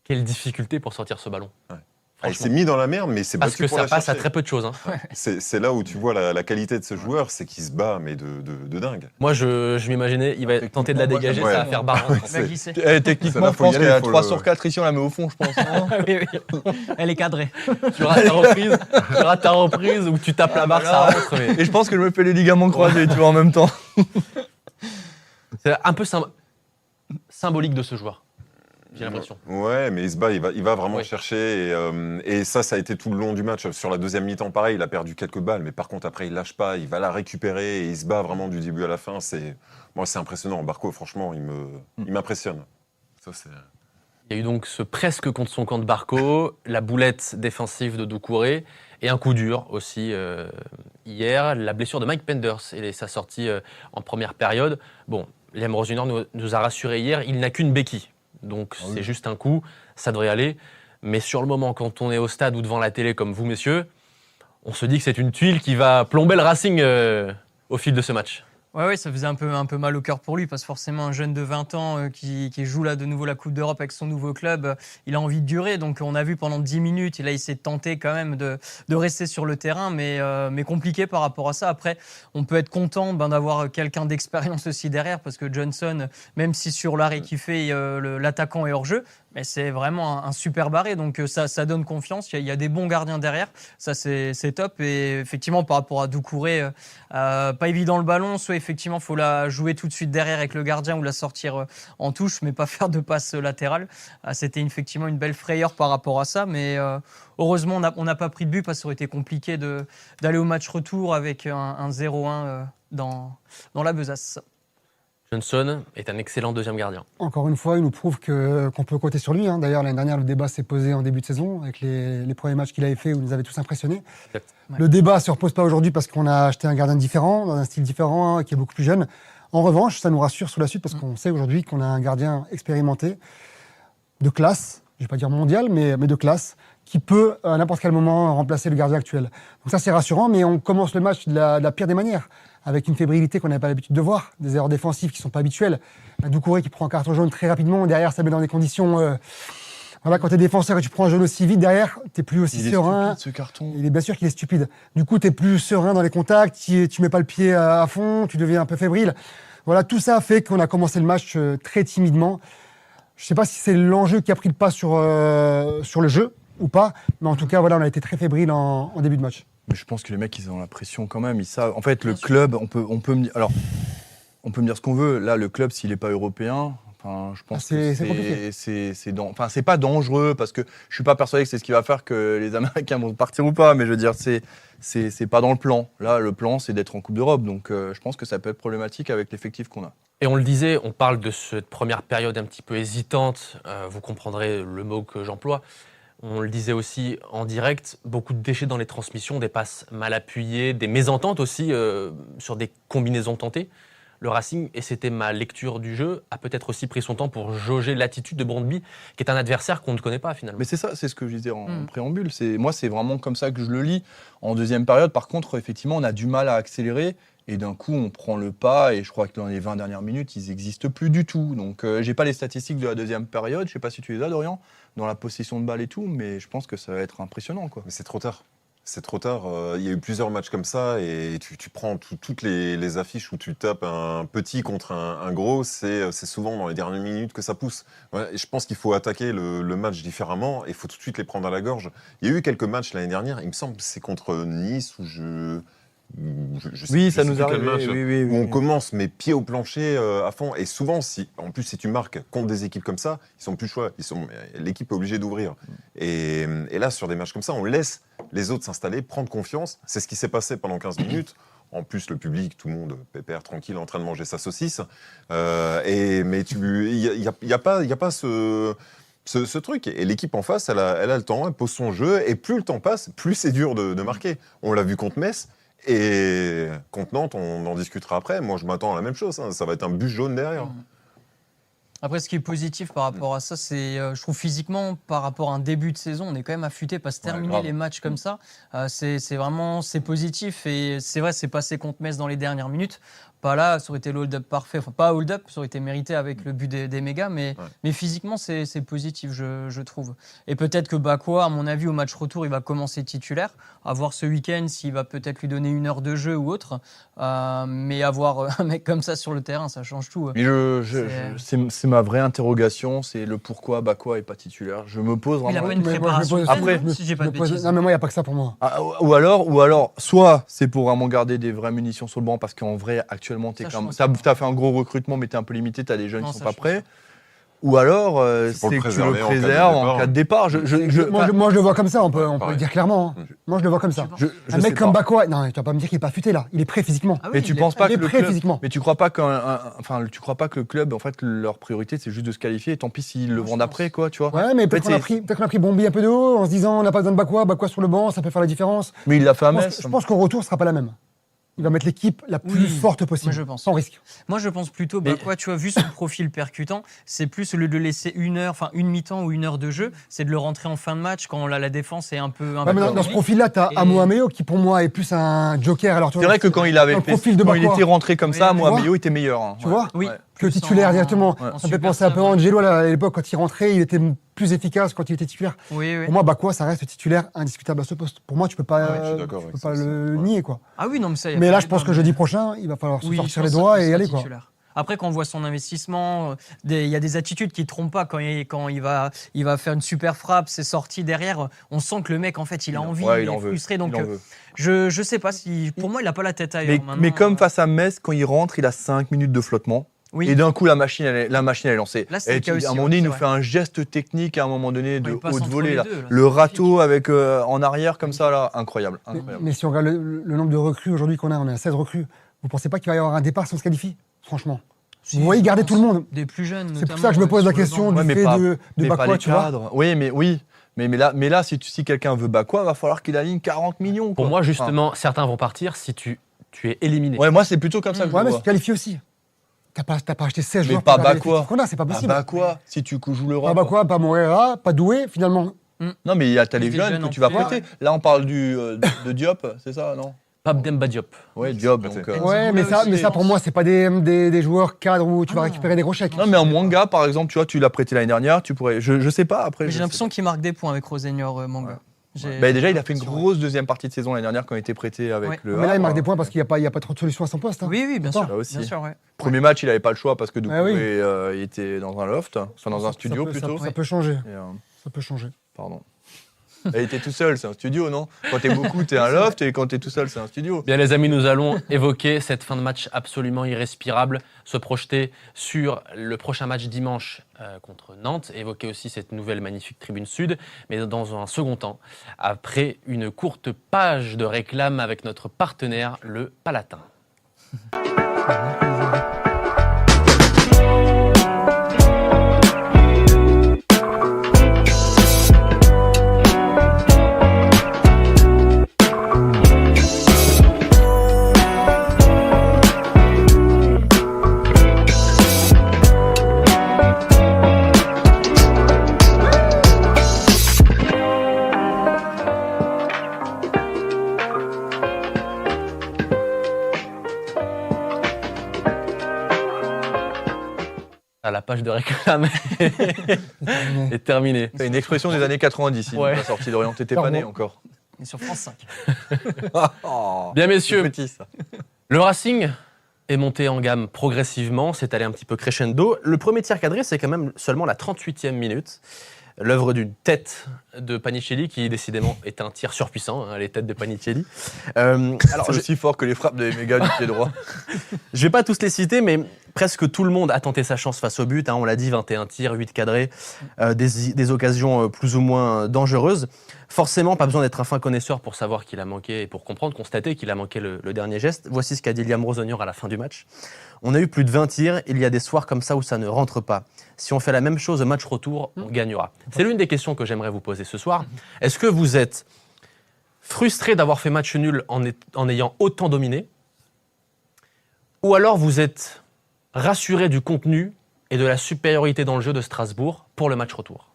Quelle difficulté pour sortir ce ballon. Ouais. Ah, il Franchement. s'est mis dans la merde, mais c'est Parce battu que pour ça la passe à chercher. très peu de choses. C'est là où tu vois la qualité de ce joueur, c'est qu'il se bat, mais de dingue. Moi, je m'imaginais, il va tenter de la Techniquement, moi, dégager, j'aime ça va bien. faire barre. Il va glisser. Techniquement, Ça, là, je faut y pense aller, qu'il y a faut 3 le- sur 4 ici, on la met au fond, je pense. Oui, oui. Elle est cadrée. Tu rates ta reprise ou tu tapes la barre, ça rentre. Mais Et je pense que je me fais les ligaments croisés, tu vois, en même temps. c'est un peu symbolique de ce joueur. J'ai l'impression. Ouais, mais il se bat, il va vraiment Oui. chercher. Et ça a été tout le long du match. Sur la deuxième mi-temps, pareil, il a perdu quelques balles, mais par contre, après, il lâche pas, il va la récupérer et il se bat vraiment du début à la fin. Moi, c'est impressionnant. Barco, franchement, il m'impressionne. Ça, c'est. Il y a eu donc ce presque contre son camp de Barco, la boulette défensive de Doucouré et un coup dur aussi hier, la blessure de Mike Penders et sa sortie en première période. Bon, Liam Rosenauer nous a rassuré hier, il n'a qu'une béquille. Donc c'est juste un coup, ça devrait aller. Mais sur le moment, quand on est au stade ou devant la télé comme vous, messieurs, on se dit que c'est une tuile qui va plomber le Racing au fil de ce match. Ouais, ça faisait un peu mal au cœur pour lui, parce que forcément, un jeune de 20 ans qui joue là de nouveau la Coupe d'Europe avec son nouveau club, il a envie de durer. Donc, on a vu pendant 10 minutes, et là, il s'est tenté quand même de rester sur le terrain, mais compliqué par rapport à ça. Après, on peut être content d'avoir quelqu'un d'expérience aussi derrière, parce que Johnson, même si sur l'arrêt qu'il fait, l'attaquant est hors jeu, mais c'est vraiment un super barré, donc ça donne confiance. Il y a des bons gardiens derrière, ça c'est top. Et effectivement, par rapport à Doucouré, pas évident le ballon, soit effectivement il faut la jouer tout de suite derrière avec le gardien ou la sortir en touche, mais pas faire de passe latérale. C'était effectivement une belle frayeur par rapport à ça, mais heureusement on n'a pas pris de but, parce que ça aurait été compliqué d'aller au match retour avec un 0-1 dans la besace. Johnson est un excellent deuxième gardien. Encore une fois, il nous prouve qu'on peut compter sur lui. D'ailleurs, l'année dernière, le débat s'est posé en début de saison avec les premiers matchs qu'il avait fait où il nous avait tous impressionnés. Exact. Ouais. Le débat ne se repose pas aujourd'hui parce qu'on a acheté un gardien différent, dans un style différent, qui est beaucoup plus jeune. En revanche, ça nous rassure sur la suite parce qu'on sait aujourd'hui qu'on a un gardien expérimenté, de classe, je ne vais pas dire mondial, mais de classe, qui peut à n'importe quel moment remplacer le gardien actuel. Donc ça, c'est rassurant, mais on commence le match de la pire des manières, avec une fébrilité qu'on n'avait pas l'habitude de voir, des erreurs défensives qui ne sont pas habituelles. Un Doucouré qui prend un carton jaune très rapidement, derrière, ça met dans des conditions... Voilà, quand tu es défenseur et tu prends un jaune aussi vite, derrière, tu n'es plus aussi Il est serein. stupide, ce carton. Il est bien sûr qu'il est stupide. Du coup, tu es plus serein dans les contacts, tu mets pas le pied à fond, tu deviens un peu fébrile. Voilà, tout ça fait qu'on a commencé le match très timidement. Je ne sais pas si c'est l'enjeu qui a pris le pas sur le jeu ou pas, mais en tout cas, voilà, on a été très fébrile en début de match. Mais je pense que les mecs, ils ont la pression quand même. Ils savent. En fait, le club, on peut me dire. Alors, on peut me dire ce qu'on veut. Là, le club, s'il n'est pas européen, enfin, je pense c'est que compliqué. c'est pas dangereux, parce que je suis pas persuadé que c'est ce qui va faire que les Américains vont partir ou pas. Mais je veux dire, c'est pas dans le plan. Là, le plan, c'est d'être en Coupe d'Europe. Donc, je pense que ça peut être problématique avec l'effectif qu'on a. Et on le disait, on parle de cette première période un petit peu hésitante, vous comprendrez le mot que j'emploie. On le disait aussi en direct, beaucoup de déchets dans les transmissions, des passes mal appuyées, des mésententes aussi sur des combinaisons tentées. Le Racing, et c'était ma lecture du jeu, a peut-être aussi pris son temps pour jauger l'attitude de Brøndby, qui est un adversaire qu'on ne connaît pas finalement. Mais c'est ça, c'est ce que je disais en préambule. Moi, c'est vraiment comme ça que je le lis. En deuxième période, par contre, effectivement, on a du mal à accélérer. Et d'un coup, on prend le pas. Et je crois que dans les 20 dernières minutes, ils n'existent plus du tout. Donc, j'ai pas les statistiques de la deuxième période. Je sais pas si tu les as, Dorian, dans la possession de balle et tout. Mais je pense que ça va être impressionnant, quoi. Mais c'est trop tard. C'est trop tard. Il y a eu plusieurs matchs comme ça et tu prends toutes les affiches où tu tapes un petit contre un gros, c'est souvent dans les dernières minutes que ça pousse. Ouais, et je pense qu'il faut attaquer le match différemment et il faut tout de suite les prendre à la gorge. Il y a eu quelques matchs l'année dernière, il me semble que c'est contre Nice où je sais- Oui, je ça sais nous plus quel arrive. match, Oui. où on commence mes pieds au plancher à fond. Et souvent, en plus, si tu marques contre des équipes comme ça, ils sont plus choix. L'équipe est obligée d'ouvrir. Et là, sur des matchs comme ça, on laisse les autres s'installer, prendre confiance. C'est ce qui s'est passé pendant 15 minutes. En plus, le public, tout le monde pépère, tranquille, en train de manger sa saucisse. Mais il n'y a pas ce truc. Et l'équipe en face, elle a le temps, elle pose son jeu. Et plus le temps passe, plus c'est dur de marquer. On l'a vu contre Metz. Et contre Nantes, on en discutera après. Moi, je m'attends à la même chose. Ça va être un bus jaune derrière. Après, ce qui est positif par rapport à ça, c'est, je trouve physiquement, par rapport à un début de saison, on est quand même affûté, parce que terminer grave. les matchs comme ça, c'est vraiment c'est positif. Et c'est vrai, c'est passé contre Metz dans les dernières minutes. Pas là, ça aurait été le hold-up parfait. Enfin, pas hold-up, ça aurait été mérité avec le but des mégas, mais physiquement, c'est positif, je trouve. Et peut-être que Bakwa, à mon avis, au match retour, il va commencer titulaire. À voir ce week-end s'il va peut-être lui donner 1 heure de jeu ou autre. Mais avoir un mec comme ça sur le terrain, ça change tout. Mais c'est ma vraie interrogation, c'est le pourquoi Bakwa est pas titulaire. Je me pose Il a vraiment. pas une Mais moi, préparation. je me pose- Après, si j'ai pas de bêtises. Non, mais moi, il n'y a pas que ça pour moi. Ou alors, soit c'est pour vraiment garder des vraies munitions sur le banc, parce qu'en vrai, actuellement, t'as fait un gros recrutement, mais t'es un peu limité, t'as des jeunes Non, qui sont ça, pas je pense prêts. Ou alors, C'est pour c'est le que tu le préserver en cas de préserves en départ. cas de départ. Moi, je le vois comme ça, on peut le pareil. dire clairement. hein. Moi, je le vois comme ça. je Un mec sais comme pas. Bakwa, non, tu vas pas me dire qu'il est pas affûté là. Il est prêt physiquement. Ah oui, Mais il tu est penses prêt. pas Il que est le prêt club, physiquement. mais tu crois pas tu crois pas que le club, en fait, leur priorité, c'est juste de se qualifier. Et tant pis s'ils le Moi, je vendent pense. après, quoi, tu vois. Ouais, mais peut-être En fait, qu'on a pris Bombi un peu de haut en se disant on n'a pas besoin de Bakwa sur le banc, ça peut faire la différence. Mais il l'a fait à Je Metz. pense qu'au retour, ce sera pas la même. Il va mettre l'équipe la plus Oui, forte possible, moi, je pense. sans risque. Moi, je pense plutôt, Mais- tu vois, vu son profil percutant, c'est plus le de laisser une mi-temps ou 1 heure de jeu, c'est de le rentrer en fin de match quand la défense est un peu. Ouais, mais dans ce dynamique. profil-là, tu as Et- Amo Ameo qui pour moi est plus un joker. Alors, tu C'est vois, vrai que quand il avait dans le fait, profil de quand il Bakwa. était rentré comme Oui, ça, tu moi, vois Ameo était meilleur. hein. Tu vois Oui, que plus titulaire en- directement. en Ça me fait super penser un peu à sub, ouais. Angelo là, à l'époque quand il rentrait, il était plus efficace quand il était titulaire. Oui, oui. Pour moi, Bakwa, ça reste titulaire indiscutable à ce poste. Pour moi, tu peux pas, je suis d'accord tu avec peux ça pas aussi. le Ouais. nier quoi. Ah oui, non, mais ça. y a Mais pas là, de je pense débat, que mais- jeudi prochain, il va falloir se Oui, sortir je les pense doigts qu'il et y sera aller quoi. titulaire. Après, quand on voit son investissement, il y a des attitudes qui ne trompent pas. Quand il va faire une super frappe, ses sorties derrière, on sent que le mec, en fait, il a envie, Ouais, il en est veut. frustré. Donc, Il en veut. je sais pas si. Pour moi, il n'a pas la tête ailleurs. Mais comme Maintenant, face à Metz, quand il rentre, il a 5 minutes de flottement. Oui. Et d'un coup, la machine, elle est lancée. Là, c'est Et le cas à un aussi, moment ouais, donné, il c'est nous vrai. fait un geste technique à un moment donné de il passe haute entre volée. les Là. deux, là, Le c'est râteau avec en arrière comme ça, là, incroyable. Mais si on regarde le nombre de recrues aujourd'hui qu'on a, on est à 16 recrues. Vous pensez pas qu'il va y avoir un départ si on se qualifie? Franchement. Si, Vous voyez je garder pense. tout le monde. Des plus jeunes. C'est pour ça que je me pose la question banc. du Ouais, mais fait pas- de Mais pas Bakwa, les tu vois. cadres. Oui. Mais là, si quelqu'un veut Bakwa, il va falloir qu'il aligne 40 millions. Pour quoi. moi, justement, certains vont partir si tu es éliminé. Ouais, moi, c'est plutôt comme ça que je Ouais, le mais vois. tu te qualifies aussi. T'as pas acheté 16 Mais joueurs pas pour garder Bakwa. l'effectif qu'on a, c'est pas Pas possible. Bakwa, si tu joues l'Europe. Pas Bakwa, pas Moreira, pas Doué, finalement. Non, mais t'as les Des jeunes jeunes que en tu vas plus, prêter. ouais. Là, on parle de Diop, c'est ça, non? Pas Demba Diop. Ouais, Diop. Prêté. Donc, Ouais, mais Nzongo aussi, ça pour moi, c'est pas des joueurs cadres où tu vas Ah. récupérer des gros chèques. Non, mais en Mwanga, par exemple, tu vois, tu l'as prêté l'année dernière, tu pourrais. Je sais pas après. Mais je j'ai sais l'impression qu'il marque des points avec Rosenior Manga. Bah, déjà, il a fait une grosse deuxième partie de saison l'année dernière quand il était prêté avec Ouais. le. Mais là, il Havre. marque des points parce qu'il n'y a pas trop de solutions à son poste. hein. Oui, bien Attends. sûr. Là aussi. Bien sûr, ouais. Premier match, il n'avait pas le choix parce que Doucouré, oui. il était dans un loft, enfin dans un studio plutôt. Ça peut changer. Et, Ça peut changer. pardon. Il était tout seul, c'est un studio, non? Quand t'es beaucoup, t'es un loft, et quand t'es tout seul, c'est un studio. Bien les amis, nous allons évoquer cette fin de match absolument irrespirable, se projeter sur le prochain match dimanche contre Nantes, évoquer aussi cette nouvelle magnifique tribune sud, mais dans un second temps, après une courte page de réclame avec notre partenaire, le Palatin. À la page de réclame est terminée. C'est une expression des années 90, Ouais. la sortie d'Orient, t'étais pas né encore. Et sur France 5. Bien messieurs, Petit, ça. le Racing est monté en gamme progressivement, c'est allé un petit peu crescendo. Le premier tir cadré, c'est quand même seulement la 38e minute. L'œuvre d'une tête de Panicelli, qui décidément est un tir surpuissant, hein, les têtes de Panicelli. Alors, C'est aussi fort que les frappes de Méga du pied droit. je vais pas tous les citer, mais presque tout le monde a tenté sa chance face au but. Hein, on l'a dit, 21 tirs, 8 cadrés, des occasions plus ou moins dangereuses. Forcément, pas besoin d'être un fin connaisseur pour savoir qu'il a manqué et pour comprendre, constater qu'il a manqué le dernier geste. Voici ce qu'a dit Liam Rosenior à la fin du match. On a eu plus de 20 tirs, il y a des soirs comme ça où ça ne rentre pas. Si on fait la même chose au match retour, on gagnera. C'est l'une des questions que j'aimerais vous poser ce soir. Est-ce que vous êtes frustré d'avoir fait match nul en ayant autant dominé? Ou alors vous êtes rassuré du contenu et de la supériorité dans le jeu de Strasbourg pour le match retour?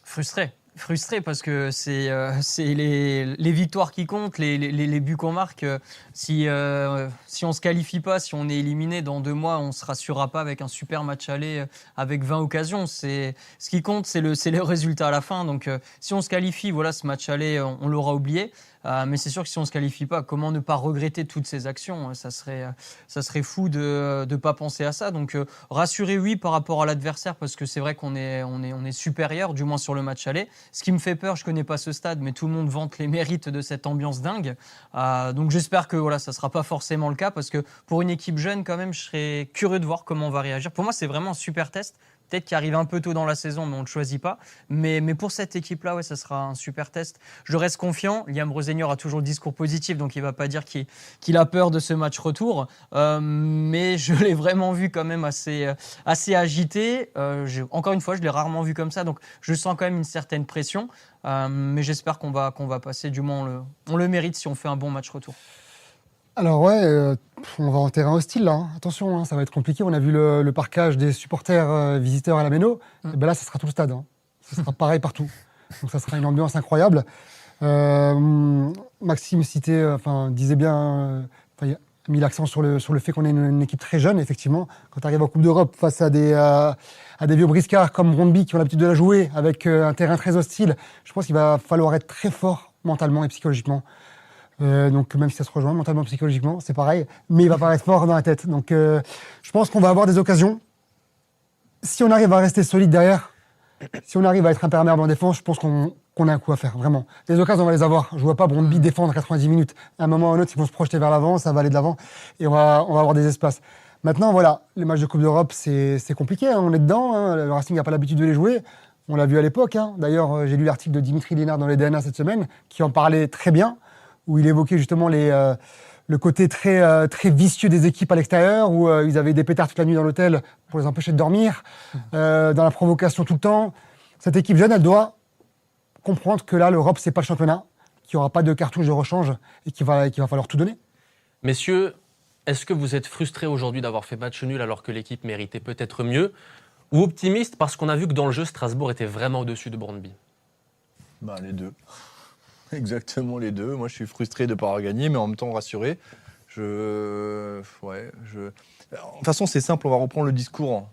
Frustré parce que c'est les victoires qui comptent, les buts qu'on marque. Si on se qualifie pas, si on est éliminé dans 2 mois, on se rassurera pas avec un super match aller avec 20 occasions. Ce qui compte, c'est le résultat à la fin. Donc si on se qualifie, voilà, ce match aller, on l'aura oublié. Mais c'est sûr que si on ne se qualifie pas, comment ne pas regretter toutes ces actions? Ça serait fou de ne pas penser à ça. Donc rassuré, oui, par rapport à l'adversaire, parce que c'est vrai qu'on est supérieur, du moins sur le match aller. Ce qui me fait peur, je ne connais pas ce stade, mais tout le monde vante les mérites de cette ambiance dingue. Donc j'espère que voilà, ça ne sera pas forcément le cas, parce que pour une équipe jeune, quand même, je serais curieux de voir comment on va réagir. Pour moi, c'est vraiment un super test. Peut-être qu'il arrive un peu tôt dans la saison, mais on ne le choisit pas. Mais pour cette équipe-là, ouais, ça sera un super test. Je reste confiant. Liam Rosenior a toujours le discours positif, donc il ne va pas dire qu'il a peur de ce match retour. Mais je l'ai vraiment vu quand même assez agité. Encore une fois, je l'ai rarement vu comme ça, donc je sens quand même une certaine pression. Mais j'espère qu'on va passer, du moins on le mérite si on fait un bon match retour. Alors ouais, on va en terrain hostile là. Attention, hein, ça va être compliqué. On a vu le parquage des supporters visiteurs à la Méno. Et ben là, ça sera tout le stade. Hein. Ce sera pareil partout. Donc ça sera une ambiance incroyable. Maxime disait bien, a mis l'accent sur le fait qu'on est une équipe très jeune. Effectivement, quand tu arrives en Coupe d'Europe face à des vieux briscards comme Brøndby qui ont l'habitude de la jouer avec un terrain très hostile, je pense qu'il va falloir être très fort mentalement et psychologiquement. Donc même si ça se rejoint mentalement, psychologiquement, c'est pareil, mais il va pas être fort dans la tête. Donc je pense qu'on va avoir des occasions. Si on arrive à rester solide derrière, si on arrive à être imperméable en défense, je pense qu'on a un coup à faire, vraiment. Les occasions, on va les avoir. Je vois pas Brøndby défendre 90 minutes. À un moment ou à un autre, ils vont se projeter vers l'avant, ça va aller de l'avant, et on va avoir des espaces. Maintenant, voilà, les matchs de Coupe d'Europe, c'est compliqué, hein, on est dedans, hein, le Racing n'a pas l'habitude de les jouer. On l'a vu à l'époque. Hein. D'ailleurs, j'ai lu l'article de Dimitri Lénard dans les DNA cette semaine, qui en parlait très bien, où il évoquait justement le côté très vicieux des équipes à l'extérieur, où ils avaient des pétards toute la nuit dans l'hôtel pour les empêcher de dormir, dans la provocation tout le temps. Cette équipe jeune, elle doit comprendre que là, l'Europe, c'est pas le championnat, qu'il n'y aura pas de cartouche de rechange et qu'il va falloir tout donner. Messieurs, est-ce que vous êtes frustrés aujourd'hui d'avoir fait match nul alors que l'équipe méritait peut-être mieux, ou optimiste parce qu'on a vu que dans le jeu, Strasbourg était vraiment au-dessus de Brøndby? Les deux. Exactement les deux. Moi, je suis frustré de ne pas avoir gagné, mais en même temps rassuré. De toute façon, c'est simple, on va reprendre le discours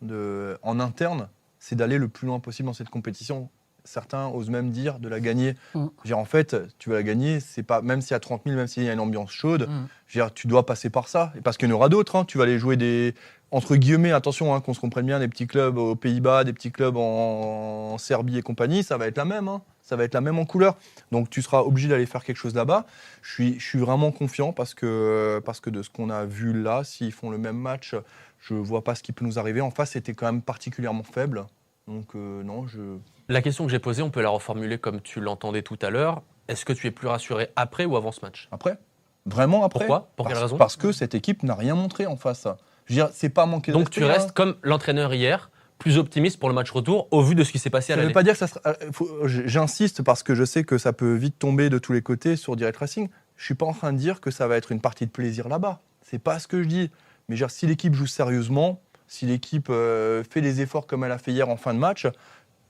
en interne, c'est d'aller le plus loin possible dans cette compétition. Certains osent même dire de la gagner. En fait, tu vas la gagner, c'est pas, même s'il y a 30 000, même s'il y a une ambiance chaude, tu dois passer par ça. Et parce qu'il y en aura d'autres. Hein. Tu vas aller jouer des, entre guillemets, attention, hein, qu'on se comprenne bien, des petits clubs aux Pays-Bas, des petits clubs en Serbie et compagnie, ça va être la même. Hein. Ça va être la même en couleur. Donc tu seras obligé d'aller faire quelque chose là-bas. Je suis vraiment confiant parce que de ce qu'on a vu là, s'ils font le même match, je ne vois pas ce qui peut nous arriver. En face, c'était quand même particulièrement faible. Donc non, La question que j'ai posée, on peut la reformuler comme tu l'entendais tout à l'heure. Est-ce que tu es plus rassuré après ou avant ce match? Après. Vraiment après. Pourquoi? Pour quelle raison? Parce que cette équipe n'a rien montré en face. Je veux dire, c'est pas manqué de respect. Donc tu restes comme l'entraîneur hier, plus optimiste pour le match retour au vu de ce qui s'est passé à l'aller. Ça ne veut pas dire que ça sera... J'insiste parce que je sais que ça peut vite tomber de tous les côtés sur Direct Racing. Je ne suis pas en train de dire que ça va être une partie de plaisir là-bas. C'est pas ce que je dis. Mais genre, si l'équipe joue sérieusement, si l'équipe fait les efforts comme elle a fait hier en fin de match,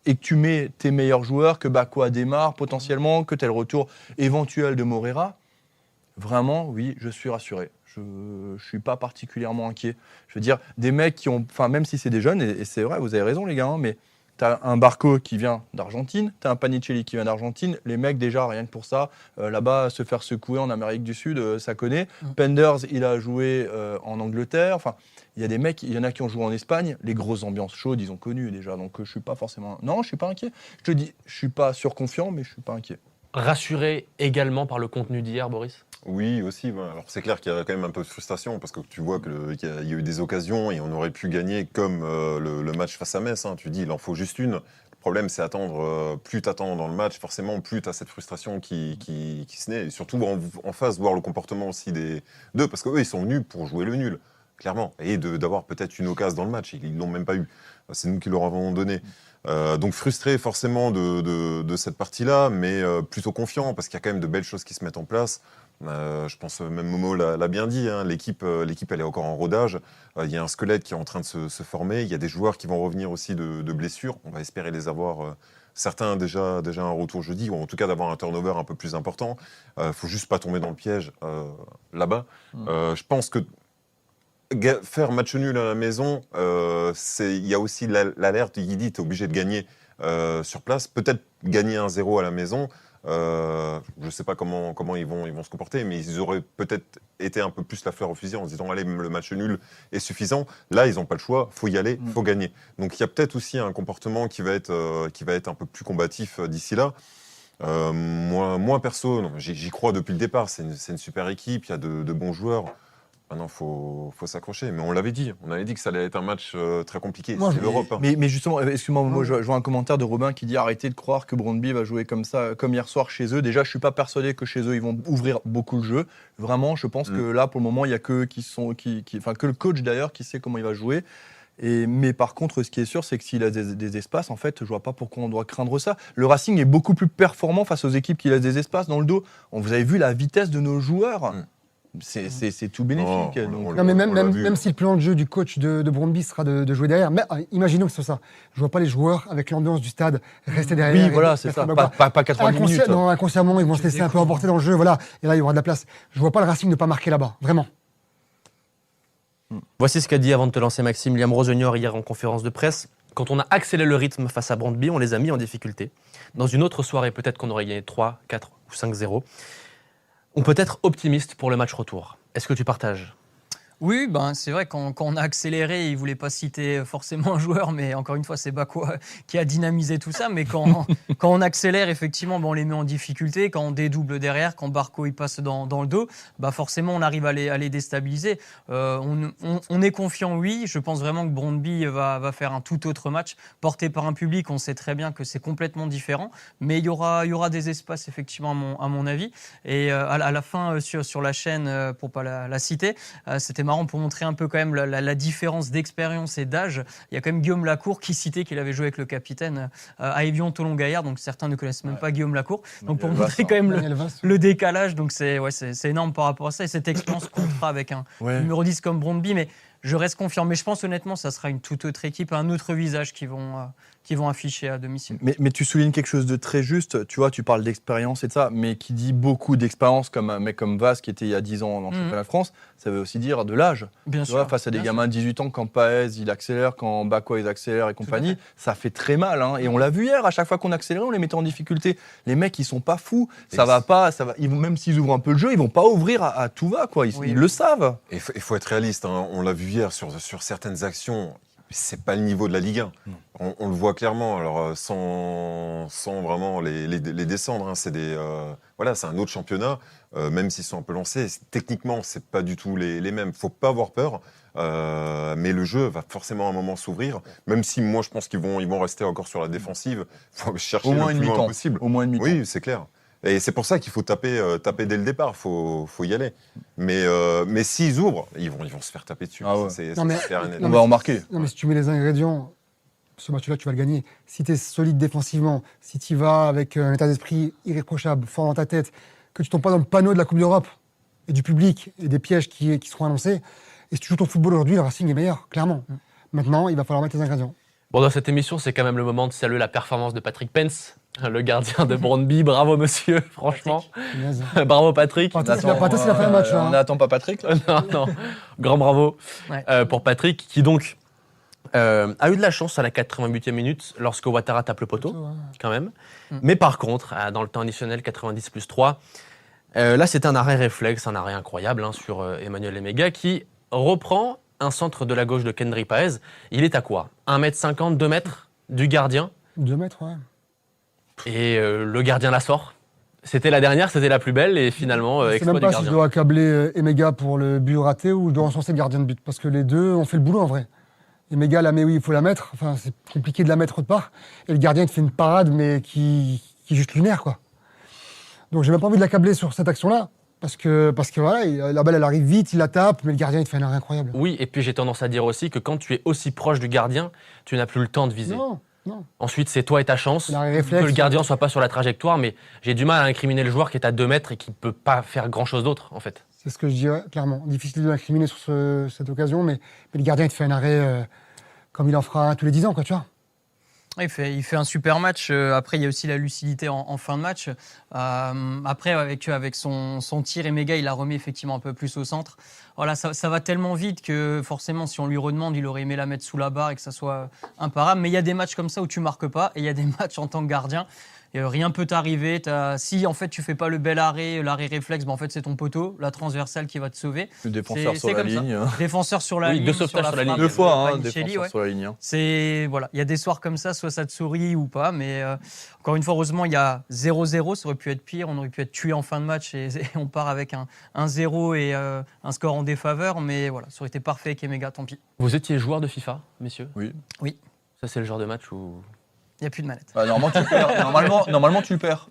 et que tu mets tes meilleurs joueurs, que Bakoa démarre potentiellement, que tu as le retour éventuel de Moreira, vraiment, oui, je suis rassuré. Je ne suis pas particulièrement inquiet. Je veux dire, des mecs qui ont... Enfin, même si c'est des jeunes, et c'est vrai, vous avez raison les gars, hein, mais tu as un Barco qui vient d'Argentine, tu as un Panicelli qui vient d'Argentine. Les mecs, déjà, rien que pour ça, là-bas, se faire secouer en Amérique du Sud, ça connaît. Penders, il a joué en Angleterre. Enfin, il y a des mecs, il y en a qui ont joué en Espagne. Les grosses ambiances chaudes, ils ont connu déjà. Donc, je suis pas forcément... Non, je suis pas inquiet. Je te dis, je suis pas surconfiant, mais je suis pas inquiet. Rassuré également par le contenu d'hier, Boris? Oui, aussi. Ouais. Alors c'est clair qu'il y a quand même un peu de frustration parce que tu vois qu'il y a eu des occasions et on aurait pu gagner comme le match face à Metz. Hein. Tu dis, il en faut juste une. Le problème, c'est attendre. Plus tu attends dans le match, forcément, plus tu as cette frustration qui se naît. Et surtout en face, voir le comportement aussi des deux parce qu'eux, ils sont venus pour jouer le nul, clairement. Et d'avoir peut-être une occasion dans le match. Ils ne l'ont même pas eu. C'est nous qui leur avons donné. Donc frustré forcément de cette partie-là, mais plutôt confiant parce qu'il y a quand même de belles choses qui se mettent en place. Je pense même Momo l'a bien dit, hein, l'équipe elle est encore en rodage. Il y a un squelette qui est en train de se former. Il y a des joueurs qui vont revenir aussi de blessures. On va espérer les avoir. Certains déjà un retour jeudi, ou en tout cas d'avoir un turnover un peu plus important. Faut juste pas tomber dans le piège là-bas. Je pense que faire match nul à la maison, il y a aussi l'alerte. Il dit, tu es obligé de gagner sur place. Peut-être gagner 1-0 à la maison. Je ne sais pas comment ils vont se comporter, mais ils auraient peut-être été un peu plus la fleur au fusil en se disant allez, le match nul est suffisant. Là, ils n'ont pas le choix, faut y aller, faut gagner. Donc il y a peut-être aussi un comportement qui va être un peu plus combatif d'ici là. Moi perso, non, j'y crois depuis le départ. C'est une super équipe, il y a de bons joueurs. Maintenant, faut s'accrocher. Mais on l'avait dit que ça allait être un match très compliqué. C'est l'Europe. Hein. Mais justement, excuse-moi, moi je vois un commentaire de Robin qui dit arrêtez de croire que Brøndby va jouer comme ça, comme hier soir chez eux. Déjà, je suis pas persuadé que chez eux ils vont ouvrir beaucoup le jeu. Vraiment, je pense que là, pour le moment, il y a que que le coach d'ailleurs qui sait comment il va jouer. Mais par contre, ce qui est sûr, c'est que s'il a des espaces, en fait, je vois pas pourquoi on doit craindre ça. Le Racing est beaucoup plus performant face aux équipes qui laissent des espaces dans le dos. Vous avez vu la vitesse de nos joueurs. C'est tout bénéfique. Non, mais même si le plan de jeu du coach de Brøndby sera de jouer derrière, mais imaginons que c'est ça. Je vois pas les joueurs avec l'ambiance du stade rester derrière. Oui, voilà, c'est ça. Pas 90 minutes. Non, inconsciemment, ils vont se laisser un peu emporter dans le jeu. Voilà. Et là, il y aura de la place. Je vois pas le Racing ne pas marquer là-bas. Vraiment. Voici ce qu'a dit avant de te lancer Maxime Liam Rossignol hier en conférence de presse. Quand on a accéléré le rythme face à Brøndby, on les a mis en difficulté. Dans une autre soirée, peut-être qu'on aurait gagné 3, 4 ou 5-0. On peut être optimiste pour le match retour. Est-ce que tu partages ? Oui, c'est vrai, quand on a accéléré, il ne voulait pas citer forcément un joueur, mais encore une fois, c'est Bakwa qui a dynamisé tout ça. Mais quand on accélère, effectivement, on les met en difficulté. Quand on dédouble derrière, quand Barco il passe dans le dos, forcément, on arrive à les déstabiliser. On est confiant, oui. Je pense vraiment que Brøndby va faire un tout autre match. Porté par un public, on sait très bien que c'est complètement différent. Mais il y aura des espaces, effectivement, à mon avis. Et à la fin, sur la chaîne, pour ne pas la citer, c'était marrant pour montrer un peu quand même la différence d'expérience et d'âge. Il y a quand même Guillaume Lacour qui citait qu'il avait joué avec le capitaine à Évian-Toulon-Gaillard, donc certains ne connaissent même pas Guillaume Lacour. Donc pour montrer quand même le décalage, donc c'est énorme par rapport à ça. Et cette expérience comptera avec un numéro 10 comme Brøndby, mais je reste confiant. Mais je pense honnêtement, ça sera une toute autre équipe, un autre visage qui vont afficher à domicile. Mais tu soulignes quelque chose de très juste. Tu vois, tu parles d'expérience et de ça, mais qui dit beaucoup d'expérience, comme un mec comme Vaz qui était il y a 10 ans dans le championnat de France, ça veut aussi dire de l'âge. Bien sûr. Vois, face à des gamins de 18 ans, quand Paez il accélère, quand Bakwa ils accélèrent et compagnie, ça fait très mal. Hein. Et on l'a vu hier, à chaque fois qu'on accélérait, on les mettait en difficulté. Les mecs, ils sont pas fous. Même s'ils ouvrent un peu le jeu, ils vont pas ouvrir à tout va. Quoi. Ils le savent. Il faut être réaliste. Hein. On l'a vu hier sur certaines actions. C'est pas le niveau de la Ligue 1. On le voit clairement. Alors sans vraiment les descendre. Hein. C'est un autre championnat. Même s'ils sont un peu lancés, techniquement c'est pas du tout les mêmes. Faut pas avoir peur. Mais le jeu va forcément à un moment s'ouvrir. Même si moi je pense qu'ils vont rester encore sur la défense. Faut chercher au moins le plus loin possible. Au moins une mi-temps. Oui, c'est clair. Et c'est pour ça qu'il faut taper dès le départ. Faut y aller. Mais s'ils ouvrent, ils vont se faire taper dessus. Ah ouais. C'est clair et net. On va en marquer. Non, mais si tu mets les ingrédients, ce match-là, tu vas le gagner. Si tu es solide défensivement, si tu vas avec un état d'esprit irréprochable, fort dans ta tête, que tu tombes pas dans le panneau de la Coupe d'Europe et du public et des pièges qui seront annoncés, et si tu joues ton football aujourd'hui, le Racing est meilleur, clairement. Maintenant, il va falloir mettre les ingrédients. Bon, dans cette émission, c'est quand même le moment de saluer la performance de Patrick Pence, le gardien de Brøndby. Bravo, monsieur, franchement. Bravo, Patrick. Patrick, il a fait un match. On n'attend pas Patrick là. Non. Grand bravo pour Patrick, qui donc a eu de la chance à la 88e minute lorsque Ouattara tape le poteau, quand même. Mais par contre, dans le temps additionnel 90+3, là, c'est un arrêt réflexe, un arrêt incroyable sur Emmanuel Emega, qui reprend un centre de la gauche de Kendry Paez. Il est à quoi ? 1m50, 2 mètres du gardien. 2 mètres, ouais. Et le gardien la sort. C'était la dernière, c'était la plus belle, et finalement, je sais exploit même du pas gardien. si je dois accabler Emega pour le but raté ou je dois encenser le gardien de but, parce que les deux ont fait le boulot en vrai. Emega la met où il faut la mettre, enfin c'est compliqué de la mettre autre part, et le gardien il te fait une parade, mais qui est juste lunaire, quoi. Donc j'ai même pas envie de l'accabler sur cette action-là. Parce que voilà, la balle elle arrive vite, il la tape, mais le gardien il te fait un arrêt incroyable. Oui, et puis j'ai tendance à dire aussi que quand tu es aussi proche du gardien, tu n'as plus le temps de viser. Non. Non. Ensuite, c'est toi et ta chance. L'arrêt Que réflexe. le gardien soit pas sur la trajectoire, mais j'ai du mal à incriminer le joueur qui est à 2 mètres et qui ne peut pas faire grand-chose d'autre, en fait. C'est ce que je dis, ouais, clairement. Difficile de l'incriminer sur cette occasion, mais le gardien, il te fait un arrêt comme il en fera un tous les 10 ans, quoi, tu vois. Il fait un super match. Après, il y a aussi la lucidité en fin de match. Après, avec son tir, Emega, il la remis effectivement un peu plus au centre. Voilà, ça va tellement vite que forcément, si on lui redemande, il aurait aimé la mettre sous la barre et que ça soit imparable. Mais il y a des matchs comme ça où tu marques pas, et il y a des matchs en tant que gardien. Rien peut t'arriver. Si en fait tu fais pas le bel l'arrêt réflexe, en fait c'est ton poteau, la transversale qui va te sauver. Le défenseur sur la comme ça. ligne. Défenseur sur la Oui, ligne. 2 sauvetages sur la ligne. frappe, 2 fois, Panicelli, défenseur ouais. sur la ligne. Voilà, il y a des soirs comme ça, soit ça te sourit ou pas, mais encore une fois, heureusement, il y a 0-0, ça aurait pu être pire, on aurait pu être tué en fin de match et on part avec un 0 et un score en défaveur, mais voilà, ça aurait été parfait avec Emega, tant pis. Vous étiez joueur de FIFA, messieurs? Oui. Oui. Ça, c'est le genre de match où... Il n'y a plus de manette. Bah, normalement, tu perds. Normalement, tu perds.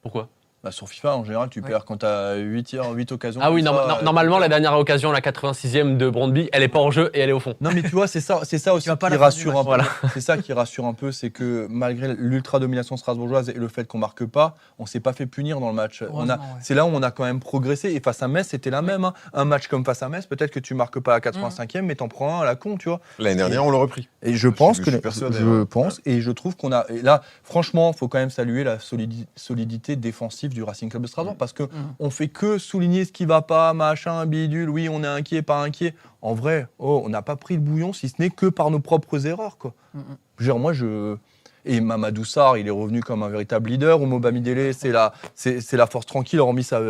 Pourquoi? Bah, sur FIFA, en général, tu perds quand tu as 8 occasions. Ah oui, comme ça, normalement, la dernière occasion, la 86e de Brondby, elle est pas en jeu et elle est au fond. Non, mais tu vois, c'est ça aussi Tu vas pas qui la fin rassure du un match. peu. C'est ça qui rassure un peu, c'est que malgré l'ultra-domination strasbourgeoise et le fait qu'on marque pas, on s'est pas fait punir dans le match. Heureusement, ouais. C'est là où on a quand même progressé. Et face à Metz, c'était la même. Hein. Un match comme face à Metz, peut-être que tu marques pas à la 85e, mais t'en prends un à la con, tu vois. L'année dernière, on l'a repris. Et je pense je que suis persuadé, je ouais. pense et je trouve qu'on a et là franchement faut quand même saluer la solidité défensive du Racing Club de Strasbourg parce que on fait que souligner ce qui va pas, machin, bidule, oui on est inquiet, pas inquiet. En vrai, on n'a pas pris le bouillon si ce n'est que par nos propres erreurs quoi. Genre moi et Mamadou Sarr, il est revenu comme un véritable leader. Oumou Bamidele, c'est la force tranquille, hormis sa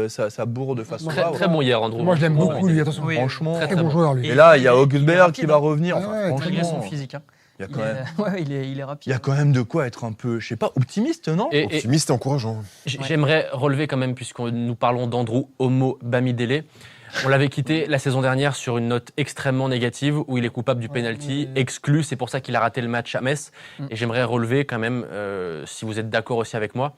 bourre face au Très, très bon hier, Andrew. Moi, je l'aime Bon, beaucoup, lui, attention. Oui, franchement. très, Très bon joueur, lui. Et là, il y a il est Augsberg rapide, qui va revenir. Ouais, Enfin, ouais, Malgré franchement, son physique. il y a quand même. Il est rapide. Il y a quand même de quoi être un peu, je sais pas, optimiste, non? Et Optimiste et encourageant. j'aimerais relever quand même, puisque nous parlons d'Andrew Omo Bamidele, on l'avait quitté la saison dernière sur une note extrêmement négative où il est coupable du penalty, exclu, c'est pour ça qu'il a raté le match à Metz. Et j'aimerais relever quand même, si vous êtes d'accord aussi avec moi,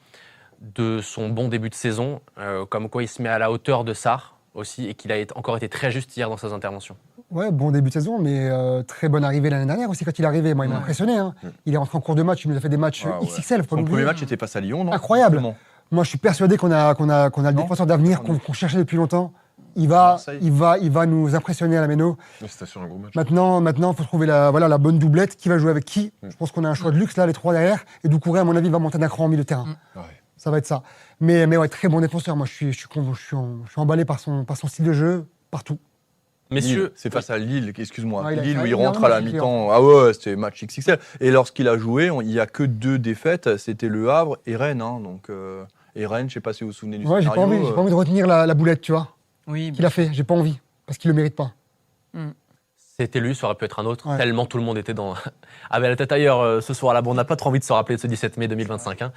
de son bon début de saison, comme quoi il se met à la hauteur de Sarr aussi et qu'il a encore été très juste hier dans ses interventions. Ouais, bon début de saison, mais très bonne arrivée l'année dernière aussi quand il est arrivé. Moi, il m'a impressionné. Hein. Il est rentré en cours de match, il nous a fait des matchs Ah ouais. XXL. Faut pas Son l'oublier. premier match était face à Lyon, non? Incroyable. Justement. Moi, je suis persuadé qu'on a le défenseur d'avenir qu'on cherchait depuis longtemps. Il va nous impressionner à la Méno. C'était sur un gros match. Maintenant, il faut trouver la bonne doublette. Qui va jouer avec qui? Je pense qu'on a un choix de luxe là, les trois derrière. Et Doucouré, à mon avis, va monter d'un cran en milieu de terrain. Ouais. Ça va être ça. Mais ouais, très bon défenseur. Moi, je suis emballé par son style de jeu partout. Messieurs, Lille, c'est face à Lille, excuse-moi. Ouais, il a Lille fait où il énormément rentre à la de mi-temps. Ah ouais, c'était match XXL. Et lorsqu'il a joué, il n'y a que 2 défaites. C'était Le Havre et Rennes. Hein, donc, et Rennes, je ne sais pas si vous vous souvenez du Ouais, j'ai scénario. pas envie de retenir la boulette, tu vois, Oui, qu'il a fait. J'ai pas envie. Parce qu'il le mérite pas. c'était lui, ça aurait pu être un autre, Ouais. tellement tout le monde avait la tête ailleurs ce soir-là. Bon, on n'a pas trop envie de se rappeler de ce 17 mai 2025. Hein.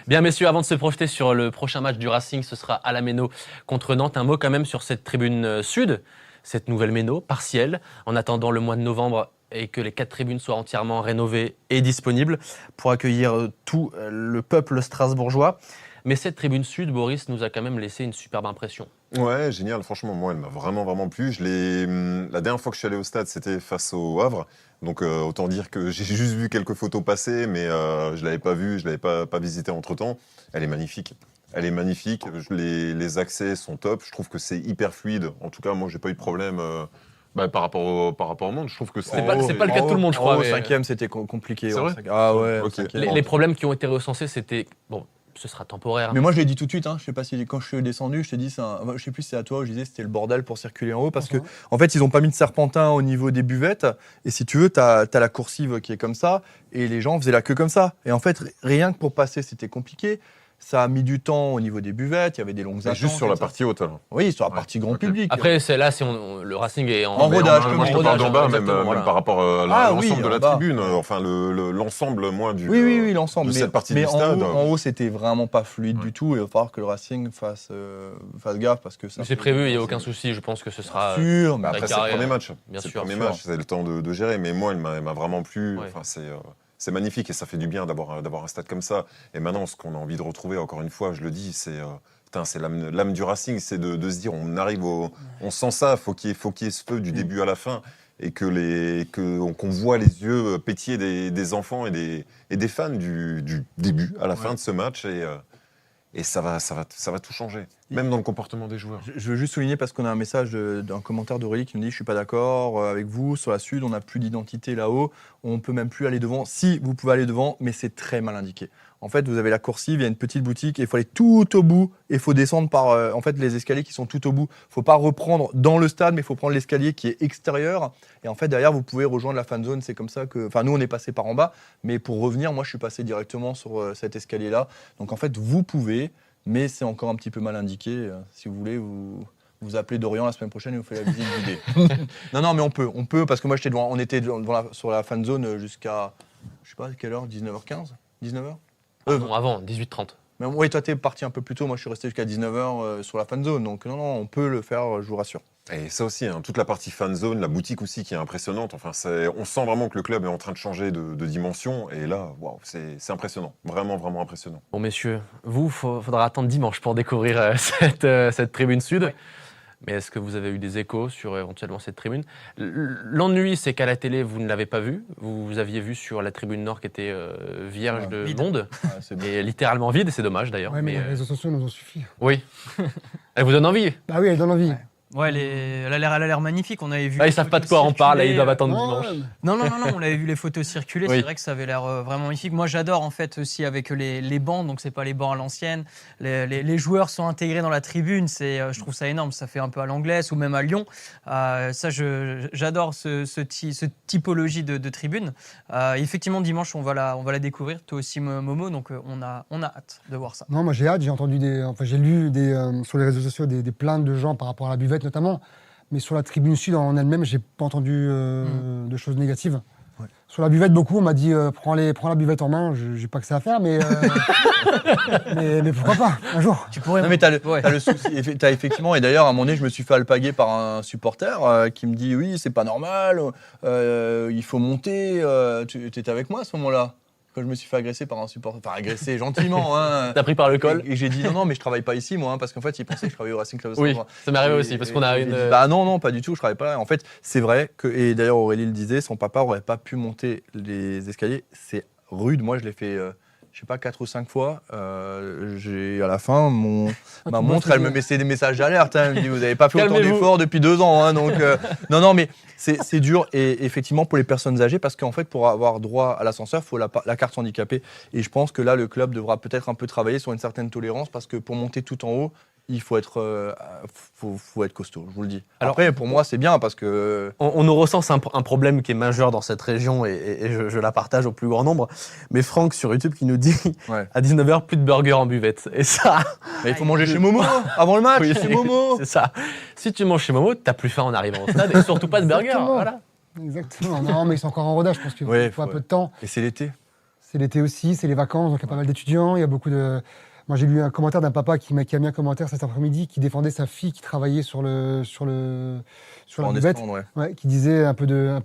Bien, messieurs, avant de se projeter sur le prochain match du Racing, ce sera à la Méno contre Nantes. Un mot quand même sur cette tribune sud, cette nouvelle Méno, partielle, en attendant le mois de novembre et que les 4 tribunes soient entièrement rénovées et disponibles pour accueillir tout le peuple strasbourgeois. Mais cette tribune sud, Boris, nous a quand même laissé une superbe impression. Ouais, génial. Franchement, moi, elle m'a vraiment plu. La dernière fois que je suis allé au stade, c'était face au Havre. Donc, autant dire que j'ai juste vu quelques photos passer, mais je l'avais pas vue, je l'avais pas visitée entre-temps. Elle est magnifique. Elle est magnifique. Les accès sont top. Je trouve que c'est hyper fluide. En tout cas, moi, j'ai pas eu de problème par rapport au monde. Je trouve que C'est pas le cas de tout le monde, je crois. Au mais- 5e, c'était compliqué. C'est au vrai 5e. Ah ouais. Ok. au 5e. Les problèmes qui ont été recensés, c'était... Bon, ce sera temporaire. Mais moi, je l'ai dit tout de suite. Hein. Je sais pas si quand je suis descendu, je t'ai dit, je sais plus si c'est à toi où je disais c'était le bordel pour circuler en haut parce que en fait, ils ont pas mis de serpentin au niveau des buvettes. Et si tu veux, t'as la coursive qui est comme ça et les gens faisaient la queue comme ça. Et en fait, rien que pour passer, c'était compliqué. Ça a mis du temps au niveau des buvettes. Il y avait des longues attentes. juste sur comme la ça. partie haute, alors. Oui, sur la Ouais. partie grand Ok. public. Après, c'est là, le Racing est en rodage, Moi, je te parle d'en bas, même par rapport à Ah oui, l'ensemble de en la bas. tribune. Enfin, l'ensemble, moi, du. Oui, l'ensemble. de cette partie mais du stade. En haut, c'était vraiment pas fluide Ouais. du tout. Et il va falloir que le Racing fasse gaffe parce que ça. C'est prévu, il n'y a aucun souci. Je pense que ce sera. Sûr, mais Bah, après, c'est carré, le premier match. bien C'est le sûr, premier sûr. match, c'est le temps de gérer. Mais moi, elle m'a vraiment plu. Ouais. Enfin, c'est magnifique et ça fait du bien d'avoir un stade comme ça. Et maintenant, ce qu'on a envie de retrouver, encore une fois, je le dis, c'est l'âme du Racing, c'est de se dire, on arrive on sent ça, faut qu'il y ait ce feu du début à la fin. et qu'on voit les yeux pétiller des enfants et des fans du début à la fin de ce match. Et ça va tout changer, même dans le comportement des joueurs. Je veux juste souligner parce qu'on a un message d'un commentaire d'Aurélie qui nous dit « Je suis pas d'accord avec vous, sur la Sud, on n'a plus d'identité là-haut, on peut même plus aller devant. Si, vous pouvez aller devant, mais c'est très mal indiqué. En fait, vous avez la coursive, il y a une petite boutique et il faut aller tout au bout et il faut descendre par en fait, les escaliers qui sont tout au bout. Il ne faut pas reprendre dans le stade, mais il faut prendre l'escalier qui est extérieur. Et en fait, derrière, vous pouvez rejoindre la fan zone. C'est comme ça que... Enfin, nous, on est passé par en bas, mais pour revenir, moi, je suis passé directement sur cet escalier-là. Donc, en fait, vous pouvez, mais c'est encore un petit peu mal indiqué. Si vous voulez, vous appelez Dorian la semaine prochaine et vous faites la visite guidée. Non, mais on peut, parce que moi, on était sur la fan zone jusqu'à, je sais pas, à quelle heure, 19h15 19h Non, avant, 18h30. Mais oui, toi, t'es parti un peu plus tôt. Moi, je suis resté jusqu'à 19h sur la fan zone. Donc, non, on peut le faire, je vous rassure. Et ça aussi, toute la partie fan zone, la boutique aussi qui est impressionnante. Enfin, on sent vraiment que le club est en train de changer de dimension. Et là, waouh, c'est impressionnant. Vraiment, vraiment impressionnant. Bon, messieurs, faudra attendre dimanche pour découvrir cette tribune sud. Ouais. Mais est-ce que vous avez eu des échos sur éventuellement cette tribune ? L'ennui, c'est qu'à la télé, vous ne l'avez pas vu. Vous aviez vu sur la tribune nord qui était vierge de monde. Et littéralement vide, et c'est dommage d'ailleurs. Ouais, mais les réseaux sociaux nous ont suffi. Oui. Elle vous donne envie ? Bah oui, elle donne envie. Ouais, elle a l'air magnifique. On avait vu. Ils savent pas de quoi on parle, ils doivent attendre dimanche. Non, on avait vu les photos circuler. Oui. C'est vrai que ça avait l'air vraiment magnifique. Moi, j'adore en fait aussi avec les bancs. Donc, c'est pas les bancs à l'ancienne. Les joueurs sont intégrés dans la tribune. Je trouve ça énorme. Ça fait un peu à l'anglaise ou même à Lyon. Ça, j'adore ce typologie de tribune. Effectivement, dimanche, on va la découvrir. Toi aussi, Momo. Donc, on a hâte de voir ça. Non, moi j'ai hâte. J'ai lu sur les réseaux sociaux des plaintes de gens par rapport à la buvette notamment, mais sur la tribune sud en elle-même, j'ai pas entendu de choses négatives. Ouais. Sur la buvette, beaucoup, on m'a dit prends la buvette en main. J'ai pas que ça à faire, mais mais pourquoi pas un jour. Tu pourrais. Non, mais t'as le souci. T'as effectivement. Et d'ailleurs, à un moment donné, je me suis fait alpaguer par un supporter qui me dit oui, c'est pas normal, il faut monter. Tu étais avec moi à ce moment-là? Quand je me suis fait agresser par un supporter, enfin agressé gentiment. Hein. T'as pris par le col. Et j'ai dit non, mais je travaille pas ici, moi, parce qu'en fait, ils pensaient que je travaillais au Racing Club. Oui, ça m'est arrivé aussi, parce qu'on a une. Bah non, pas du tout, je travaille pas là. En fait, c'est vrai que, et d'ailleurs Aurélie le disait, son papa aurait pas pu monter les escaliers. C'est rude. Moi, je l'ai fait. Je sais pas, 4 ou 5 fois. À la fin, ma montre, elle me mettait des messages d'alerte. Hein. Elle me dit, vous n'avez pas fait autant d'efforts depuis 2 ans. Hein. Donc, non, mais c'est dur. Et effectivement, pour les personnes âgées, parce qu'en fait, pour avoir droit à l'ascenseur, il faut la carte handicapée. Et je pense que là, le club devra peut-être un peu travailler sur une certaine tolérance, parce que pour monter tout en haut, il faut être costaud, je vous le dis. Alors, après, pour moi, c'est bien parce que... On nous recense un problème qui est majeur dans cette région et je la partage au plus grand nombre. Mais Franck, sur YouTube, qui nous dit à 19h, plus de burgers en buvette. Et ça... Mais il faut manger chez Momo avant le match, chez Momo. C'est ça. Si tu manges chez Momo, t'as plus faim en arrivant au stade et surtout pas de burgers. Voilà. Exactement. Non, mais ils sont encore en rodage, je pense qu'il faut un peu de temps. Et c'est l'été. C'est l'été aussi, c'est les vacances, donc il y a pas mal d'étudiants, il y a beaucoup de... Moi, j'ai lu un commentaire d'un papa qui a mis un commentaire cet après-midi qui défendait sa fille qui travaillait sur la buvette, qui disait un peu de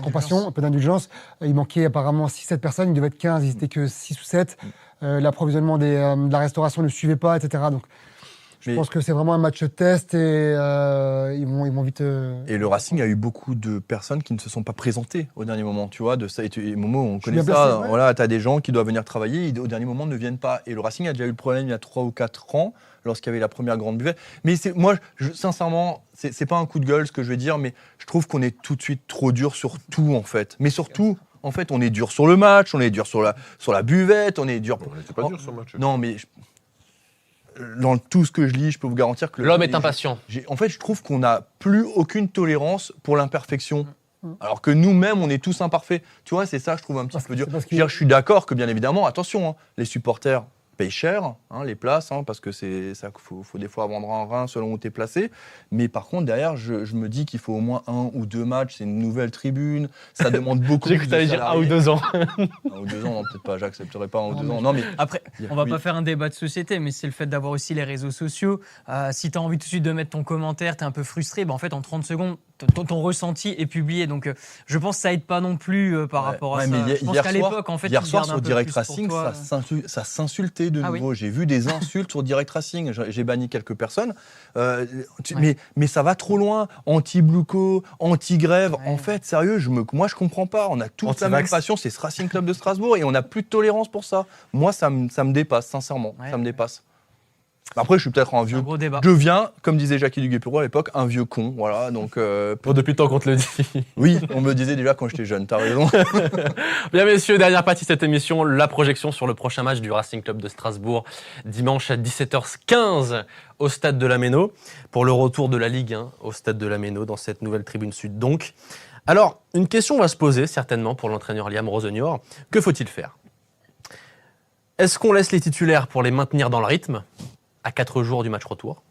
compassion, un peu d'indulgence. Il manquait apparemment 6-7 personnes, il devait être 15, ils n'étaient que 6 ou 7. L'approvisionnement de la restauration ne suivait pas, etc. Donc, je pense que c'est vraiment un match test et ils vont vite. Et le Racing a eu beaucoup de personnes qui ne se sont pas présentées au dernier moment, tu vois. Et Momo, on connaît ça. Placé, ouais. Voilà, t'as des gens qui doivent venir travailler, et au dernier moment ne viennent pas. Et le Racing a déjà eu le problème il y a 3 ou 4 ans, lorsqu'il y avait la première grande buvette. Mais sincèrement, c'est pas un coup de gueule ce que je vais dire, mais je trouve qu'on est tout de suite trop dur sur tout en fait. Mais surtout. En fait, on est dur sur le match, on est dur sur la buvette, on est dur. On n'était pas dur sur le match. Non, mais dans tout ce que je lis, je peux vous garantir que l'homme est impatient. En fait, je trouve qu'on n'a plus aucune tolérance pour l'imperfection. Alors que nous-mêmes, on est tous imparfaits. Tu vois, c'est ça, je trouve un petit peu dur. Je suis d'accord que, bien évidemment, attention, les supporters payent cher les places, parce que faut des fois vendre un rein selon où tu es placé. Mais par contre, derrière, je me dis qu'il faut au moins 1 ou 2 matchs. C'est une nouvelle tribune. Ça demande beaucoup. J'ai cru que tu allais dire 1 ou 2 ans. 1 ou 2 ans, non, peut-être pas. J'accepterais pas 1 ou 2 ans. Non, mais après, on va pas faire un débat de société, mais c'est le fait d'avoir aussi les réseaux sociaux. Si tu as envie tout de suite de mettre ton commentaire, tu es un peu frustré, en fait, en 30 secondes, ton ressenti est publié. Donc, je pense que ça aide pas non plus par rapport à ça. Mais Je pense hier qu'à soir, l'époque, en fait, hier ils soir gardent un sur peu Direct plus pour Racing, toi. ça s'insultait de Ah nouveau. J'ai vu des insultes sur Direct Racing. J'ai banni quelques personnes. Mais ça va trop loin. Anti-Bluco, anti-grève. Ouais. En fait, sérieux, moi je comprends pas. On a tous la Anti-vax. même passion, c'est ce Racing Club de Strasbourg et on n'a plus de tolérance pour ça. Moi, ça me dépasse, sincèrement. Ouais, ça me ouais. dépasse. Après, je suis peut-être un C'est un vieux. gros débat. Je viens, comme disait Jackie Duguay-Puro à l'époque, un vieux con. Voilà, donc Depuis le temps qu'on te le dit. oui, on me le disait déjà quand j'étais jeune. T'as raison. Bien messieurs, dernière partie de cette émission, la projection sur le prochain match du Racing Club de Strasbourg, dimanche à 17h15 au stade de la Méno, pour le retour de la Ligue 1 au stade de la Méno, dans cette nouvelle tribune sud donc. Alors, une question va se poser certainement pour l'entraîneur Liam Rosenior. Que faut-il faire ? Est-ce qu'on laisse les titulaires pour les maintenir dans le rythme, à 4 jours du match retour ?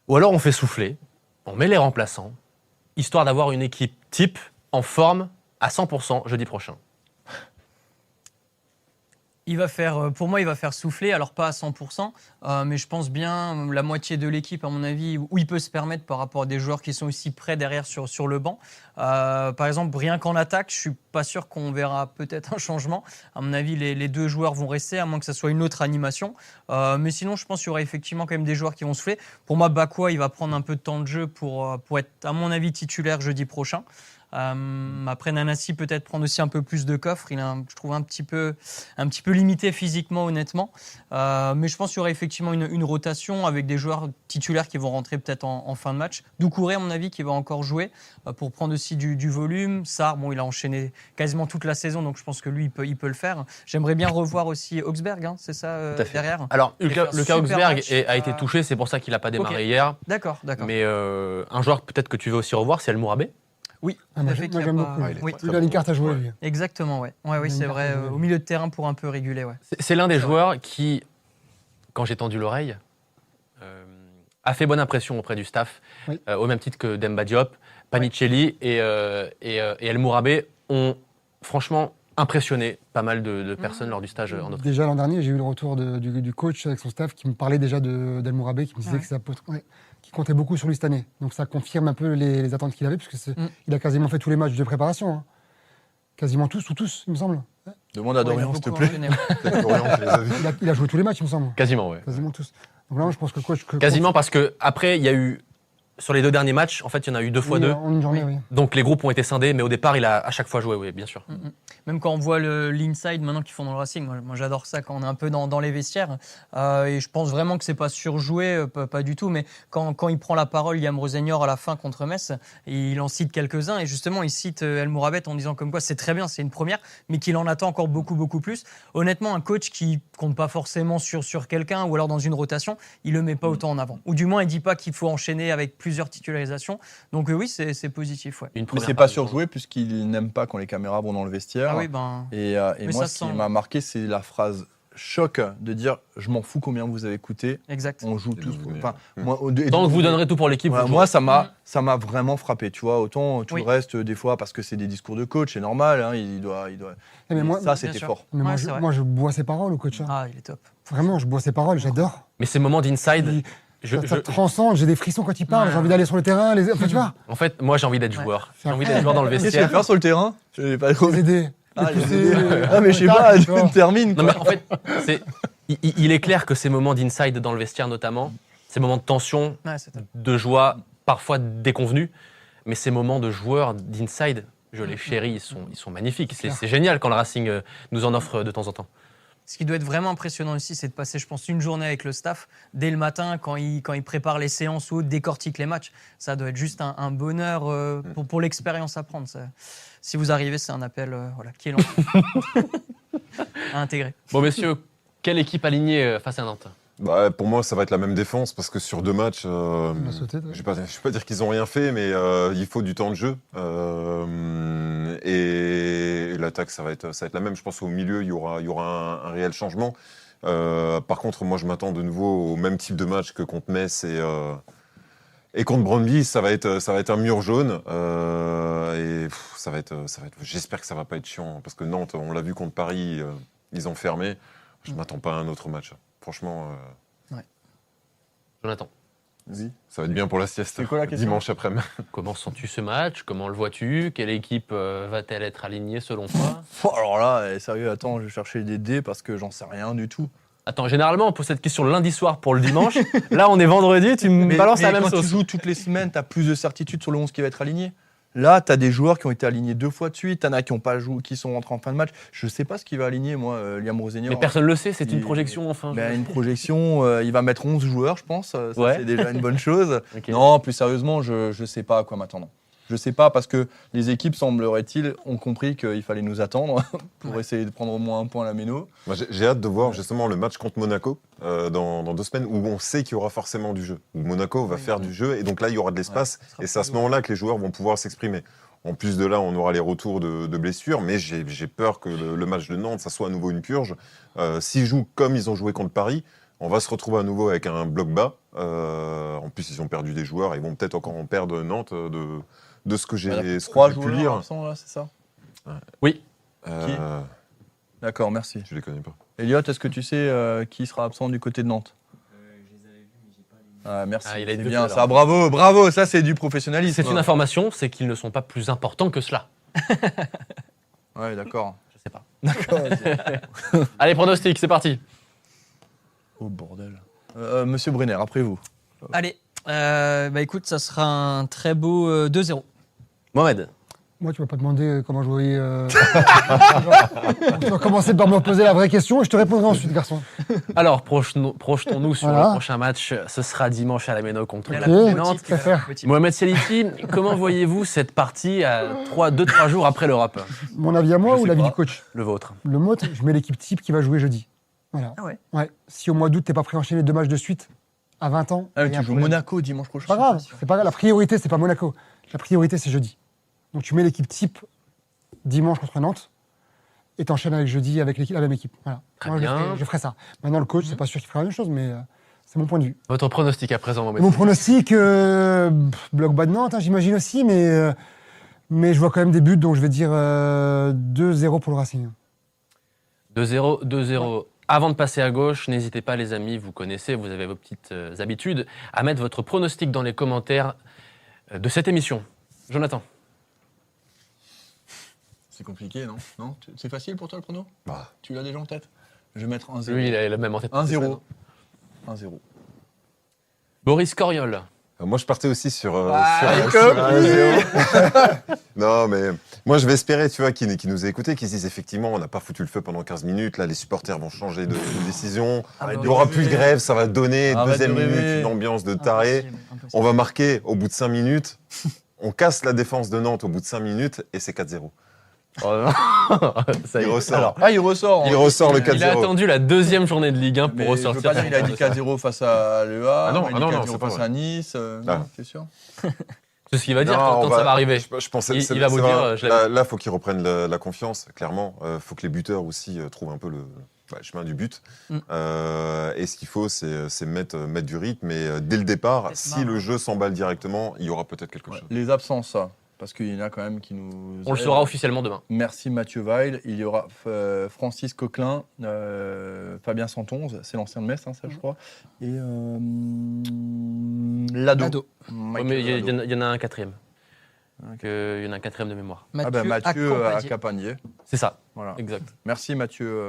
Ou alors on fait souffler, on met les remplaçants, histoire d'avoir une équipe type en forme à 100% jeudi prochain. Pour moi, il va faire souffler, alors pas à 100%, mais je pense bien la moitié de l'équipe, à mon avis, où il peut se permettre par rapport à des joueurs qui sont aussi près derrière sur le banc. Par exemple, rien qu'en attaque, je suis pas sûr qu'on verra peut-être un changement. À mon avis, les deux joueurs vont rester, à moins que ça soit une autre animation. Mais sinon, je pense qu'il y aura effectivement quand même des joueurs qui vont souffler. Pour moi, Bakwa, il va prendre un peu de temps de jeu pour être, à mon avis, titulaire jeudi prochain. Après, Nanasi peut-être prendre aussi un peu plus de coffre. Il est, je trouve, un petit peu limité physiquement, honnêtement. Mais je pense qu'il y aura effectivement une rotation avec des joueurs titulaires qui vont rentrer peut-être en fin de match. Doucouré, à mon avis, qui va encore jouer pour prendre aussi du volume. Sarr, bon, il a enchaîné quasiment toute la saison, donc je pense que lui, il peut le faire. J'aimerais bien revoir aussi Augsberg, hein, c'est ça, Tout à fait. derrière. Alors, Il fait un Lucas super Augsberg match, a été touché, c'est pour ça qu'il n'a pas démarré Ok. hier. D'accord. Mais un joueur peut-être que tu veux aussi revoir, c'est El Mourabé. Oui, Ah, moi, tout à fait, moi, qu'il a j'aime pas- beaucoup. Ah, il est oui. très Il a une carte à jouer, Ouais. lui. Exactement, ouais. Oui, Il c'est a une vrai. carte à jouer. Au milieu de terrain pour un peu réguler, ouais. C'est l'un des joueurs qui, quand j'ai tendu l'oreille, a fait bonne impression auprès du staff, Oui. au même titre que Demba Diop, Panicelli et El Mourabé ont franchement impressionné pas mal de personnes lors du stage en Autriche. Déjà l'an dernier, j'ai eu le retour du coach avec son staff qui me parlait déjà d'El Mourabé, qui me disait Ouais. que ça qui comptait beaucoup sur lui cette année. Donc ça confirme un peu les attentes qu'il avait, puisque il a quasiment fait tous les matchs de préparation. Hein. Quasiment tous, ou tous, il me semble. Demande à Ouais, il a Dorian, s'il te beaucoup plaît. enchaîné, ouais. Dorian, tu les as vus. Il a joué tous les matchs, il me semble. Quasiment, ouais. Quasiment tous. Donc là, je pense que le coach... Quasiment parce que après, il y a eu, sur les 2 derniers matchs, en fait, il y en a eu 2 fois 2. En une journée, oui. Donc les groupes ont été scindés, mais au départ, il a à chaque fois joué, oui, bien sûr. Même quand on voit l'inside maintenant qu'ils font dans le Racing, moi j'adore ça quand on est un peu dans les vestiaires. Et je pense vraiment que c'est pas surjoué, pas du tout. Mais quand il prend la parole, Liam Rosenior à la fin contre Metz, il en cite quelques-uns. Et justement, il cite El Mourabet en disant comme quoi c'est très bien, c'est une première, mais qu'il en attend encore beaucoup plus. Honnêtement, un coach qui compte pas forcément sur quelqu'un ou alors dans une rotation, il le met pas autant en avant. Ou du moins, il dit pas qu'il faut enchaîner avec plusieurs titularisations. Donc oui, c'est positif. Ouais. Une Mais première c'est pas partie, surjoué puisqu'il n'aime pas quand les caméras vont dans le vestiaire. Ah oui, ben. Et Mais moi, ça ce qui sent. m'a marqué, c'est la phrase choc de dire je m'en fous combien vous avez coûté, Exact. on joue Et tous. nous venez. Enfin, moi, et Tant donc, que vous donnerez tout pour l'équipe, voilà, vous moi, jouerez. ça m'a vraiment frappé. Tu vois, autant tout Oui. le reste, des fois, parce que c'est des discours de coach, c'est normal. Hein, il doit. Eh, mais moi, ça, bien c'était sûr. fort. mais Ouais, c'est vrai. moi, je bois ses paroles au coach. Hein. Ah, il est top. Vraiment, je bois ses paroles, j'adore. Mais ces moments d'inside, Ça transcende, j'ai des frissons quand il parle, Ouais. j'ai envie d'aller sur le terrain, enfin, tu vois, en fait, moi j'ai envie d'être Ouais. joueur. C'est J'ai envie d'être joueur dans le Qu'est-ce que tu vas vestiaire. faire sur le terrain Je n'ai pas les aider. Ah, les les pousser, aider. Ah, mais je sais pas, tac, tu vois. termine. Non quoi. mais en fait, il est clair que ces moments d'inside dans le vestiaire notamment, ces moments de tension, Ouais, c'est top. de joie, parfois déconvenus, mais ces moments de joueurs d'inside, je les chéris, ils sont magnifiques. C'est génial quand le Racing nous en offre de temps en temps. Ce qui doit être vraiment impressionnant aussi, c'est de passer, je pense, une journée avec le staff dès le matin quand il prépare les séances ou décortique les matchs. Ça doit être juste un bonheur pour l'expérience à prendre. Ça. Si vous arrivez, c'est un appel qui est long à intégrer. Bon messieurs, quelle équipe alignée face à Nantes ? Bah, pour moi, ça va être la même défense parce que sur 2 matchs, On a sauté, toi. je vais pas dire qu'ils ont rien fait, mais il faut du temps de jeu. Et l'attaque, ça va être la même. Je pense qu'au milieu, il y aura un réel changement. Par contre, moi, je m'attends de nouveau au même type de match que contre Metz et contre Brøndby. Ça va être un mur jaune. Ça va être. J'espère que ça va pas être chiant parce que Nantes, on l'a vu contre Paris, ils ont fermé. Je m'attends pas à un autre match. Franchement. Jonathan. Oui. Ça va être bien pour la sieste. C'est quoi la question ? Dimanche après-midi. Comment sens-tu ce match? Comment le vois-tu? Quelle équipe va-t-elle être alignée selon toi? Alors là, sérieux, attends, je vais chercher des dés parce que j'en sais rien du tout. Attends, généralement, on pose cette question lundi soir pour le dimanche. Là, on est vendredi, tu me balances la même quand sauce. tu joues toutes les semaines, tu as plus de certitude sur le 11 qui va être aligné. Là, tu as des joueurs qui ont été alignés 2 fois de suite, t'en as qui ont pas joué, qui sont rentrés en fin de match. Je sais pas ce qu'il va aligner, moi, Liam Rosenior. Mais personne ne le sait, c'est une Il- projection enfin. Ben, une projection, il va mettre 11 joueurs, je pense. Ça, Ouais. c'est déjà une bonne chose. Ok. Non, plus sérieusement, je ne sais pas à quoi m'attendre. Je sais pas parce que les équipes, semblerait-il, ont compris qu'il fallait nous attendre pour essayer de prendre au moins un point à la méno. Moi, j'ai hâte de voir justement le match contre Monaco dans 2 semaines où on sait qu'il y aura forcément du jeu. Où Monaco va faire du jeu et donc là, il y aura de l'espace et c'est à ce moment-là que les joueurs vont pouvoir s'exprimer. En plus de là, on aura les retours de blessures, mais j'ai peur que le match de Nantes, ça soit à nouveau une purge. S'ils jouent comme ils ont joué contre Paris, on va se retrouver à nouveau avec un bloc bas. En plus, ils ont perdu des joueurs, ils vont peut-être encore en perdre Nantes de ce que j'ai Voilà, ce que 3 j'ai pu joueurs lire. absents, là, c'est ça ? Oui. D'accord, merci. Je les connais pas. Elliot, est-ce que tu sais qui sera absent du côté de Nantes ? Merci, Ah, il a c'est été bien fait, ça, alors. bravo, ça c'est du professionnalisme. C'est une information, c'est qu'ils ne sont pas plus importants que cela. Ouais, d'accord. Je sais pas. D'accord. Allez, pronostic, c'est parti. Oh bordel. Monsieur Brenner, après vous. Allez, écoute, ça sera un très beau 2-0. Mohamed. Moi, tu m'as pas demandé comment je voyais. Tu vas commencer par me poser la vraie question et je te répondrai ensuite, garçon. Alors, projetons-nous sur Voilà. le prochain match. Ce sera dimanche à la Méno contre Ok, la Nantes. je préfère. Mohamed Seliti, comment voyez-vous cette partie à 2-3 jours après l'Europe? Mon avis à moi Je ou sais l'avis pas. du coach? Le vôtre. Le mot, je mets l'équipe type qui va jouer jeudi. Voilà. Ah ouais. Ouais. Si au mois d'août, t'es pas prêt à enchaîner 2 matchs de suite, à 20 ans. Ah, il y a tu un joues problème. Monaco dimanche prochain. C'est pas grave, c'est pas grave. La priorité, c'est pas Monaco. La priorité, c'est jeudi. Donc tu mets l'équipe type dimanche contre Nantes et t'enchaînes avec jeudi avec la même équipe. Voilà. Très Moi, bien. je ferai ça. Maintenant, le coach, c'est pas sûr qu'il fera la même chose, mais c'est mon point de vue. Votre pronostic à présent, Mohamed Mon Seliti. pronostic, bloc bas de Nantes, hein, j'imagine aussi, mais je vois quand même des buts, donc je vais dire 2-0 pour le Racing. 2-0, 2-0. Avant de passer à gauche, n'hésitez pas, les amis, vous connaissez, vous avez vos petites habitudes, à mettre votre pronostic dans les commentaires de cette émission. Jonathan. C'est compliqué, non? Non? C'est facile pour toi le prono? Bah. Tu l'as déjà en tête? Je vais mettre 1-0. Lui, il a même en tête. 1-0. 1-0. Boris Coriol. Moi, je partais aussi sur. Ah, sur comme un 0. Non, mais moi, je vais espérer, tu vois, qu'ils nous aient écoutés, qu'ils disent effectivement, on n'a pas foutu le feu pendant 15 minutes. Là, les supporters vont changer de décision. Arrête Il de n'y aura rêver. plus de grève, ça va donner. Arrête Deuxième de minute, rêver. une ambiance de taré. On va marquer au bout de 5 minutes. On casse la défense de Nantes au bout de 5 minutes et c'est 4-0. Oh non. Ça y Il est. ressort. Alors, Ah, il ressort. Il ressort le 4-0. il a attendu la deuxième journée de Ligue 1 pour Mais je veux ressortir. pas dire, il a dit 4-0 face à l'EA. Ah non, il ah a non, dit non, 4-0 c'est pas face vrai. à Nice. Ah. T'es sûr? C'est ce qu'il va dire Non, quand ça va arriver. Je pensais, Il- c'est- il va vous c'est dire, vrai. je l'avais- Là, faut qu'ils reprennent la confiance, clairement. Faut que les buteurs aussi trouvent un peu le chemin du but. Et ce qu'il faut, c'est mettre du rythme. Et dès le départ, si le jeu s'emballe directement, il y aura peut-être quelque chose. Les absences, ça. Parce qu'il y en a quand même qui nous. On le aident. saura officiellement demain. Merci Mathieu Weil. Il y aura Francis Coquelin, Fabien Santonze, c'est l'ancien de Metz, hein, ça je crois. Et Lado. Lado. Ouais, mais il y en a un quatrième. Il y en a un quatrième de mémoire. Ah ben Mathieu à Accompagné. Capanier. C'est ça, Voilà. exact. Merci Mathieu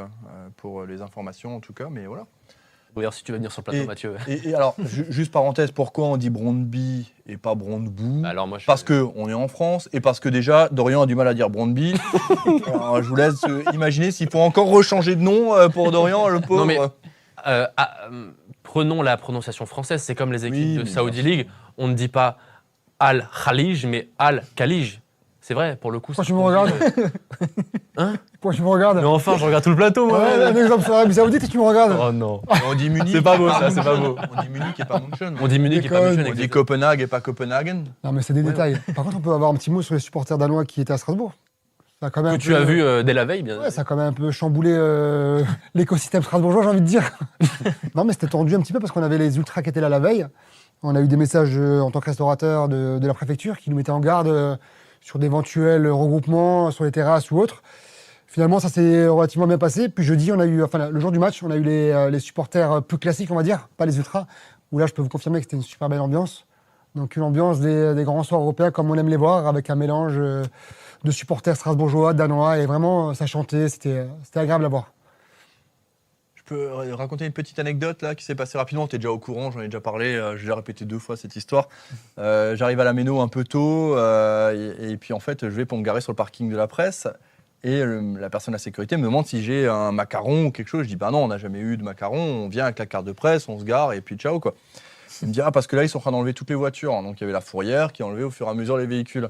pour les informations en tout cas, mais voilà. D'ailleurs, si tu veux venir sur le plateau, Et- Mathieu. Et alors, juste parenthèse, pourquoi on dit Brondby et pas Brondebou? Alors, moi, je... Parce qu'on est en France et parce que déjà, Dorian a du mal à dire Brondby. Alors, je vous laisse imaginer s'il faut encore rechanger de nom pour Dorian, le pauvre. Non, mais- prenons la prononciation française. C'est comme les équipes Oui, de mais Saudi bien League. On ne dit pas Al-Khalij, mais Al-Khalij. C'est vrai, pour le coup. Pourquoi ça tu me se regardes prononce. Hein? Pourquoi tu me regardes? Mais enfin, je regarde tout le plateau, moi. Ouais, un exemple sur l'Arabie Saoudite et tu me regardes. Oh non. On dit Munich. C'est pas beau, et ça, c'est pas München. beau. On dit Munich et pas München. On dit Munich et pas Déconne. München. On dit exactement. Copenhague et pas Copenhagen. Non, mais c'est des détails. Par contre, on peut avoir un petit mot sur les supporters danois qui étaient à Strasbourg. Ça a quand même Que tu as vu dès la veille, bien Ouais, ça a quand même un peu chamboulé l'écosystème strasbourgeois, j'ai envie de dire. Non, mais c'était tendu un petit peu parce qu'on avait les ultras qui étaient là la veille. On a eu des messages en tant que restaurateur de la préfecture qui nous mettaient en garde sur d'éventuels regroupements sur les terrasses ou autres. Finalement, ça s'est relativement bien passé. Puis jeudi, on a eu, enfin, le jour du match, on a eu les supporters plus classiques, on va dire, pas les ultras, où là, je peux vous confirmer que c'était une super belle ambiance. Donc une ambiance des grands soirs européens comme on aime les voir, avec un mélange de supporters strasbourgeois, danois, et vraiment, ça chantait, c'était agréable à voir. Je peux raconter une petite anecdote là qui s'est passée rapidement. Tu es déjà au courant, j'en ai déjà parlé, j'ai déjà répété 2 fois cette histoire. J'arrive à la Méno un peu tôt et puis en fait je vais pour me garer sur le parking de la presse et la personne de la sécurité me demande si j'ai un macaron ou quelque chose. Je dis bah non, on n'a jamais eu de macaron, on vient avec la carte de presse, on se gare et puis ciao quoi. Il me dit parce que là ils sont en train d'enlever toutes les voitures. Donc il y avait la fourrière qui enlevait au fur et à mesure les véhicules.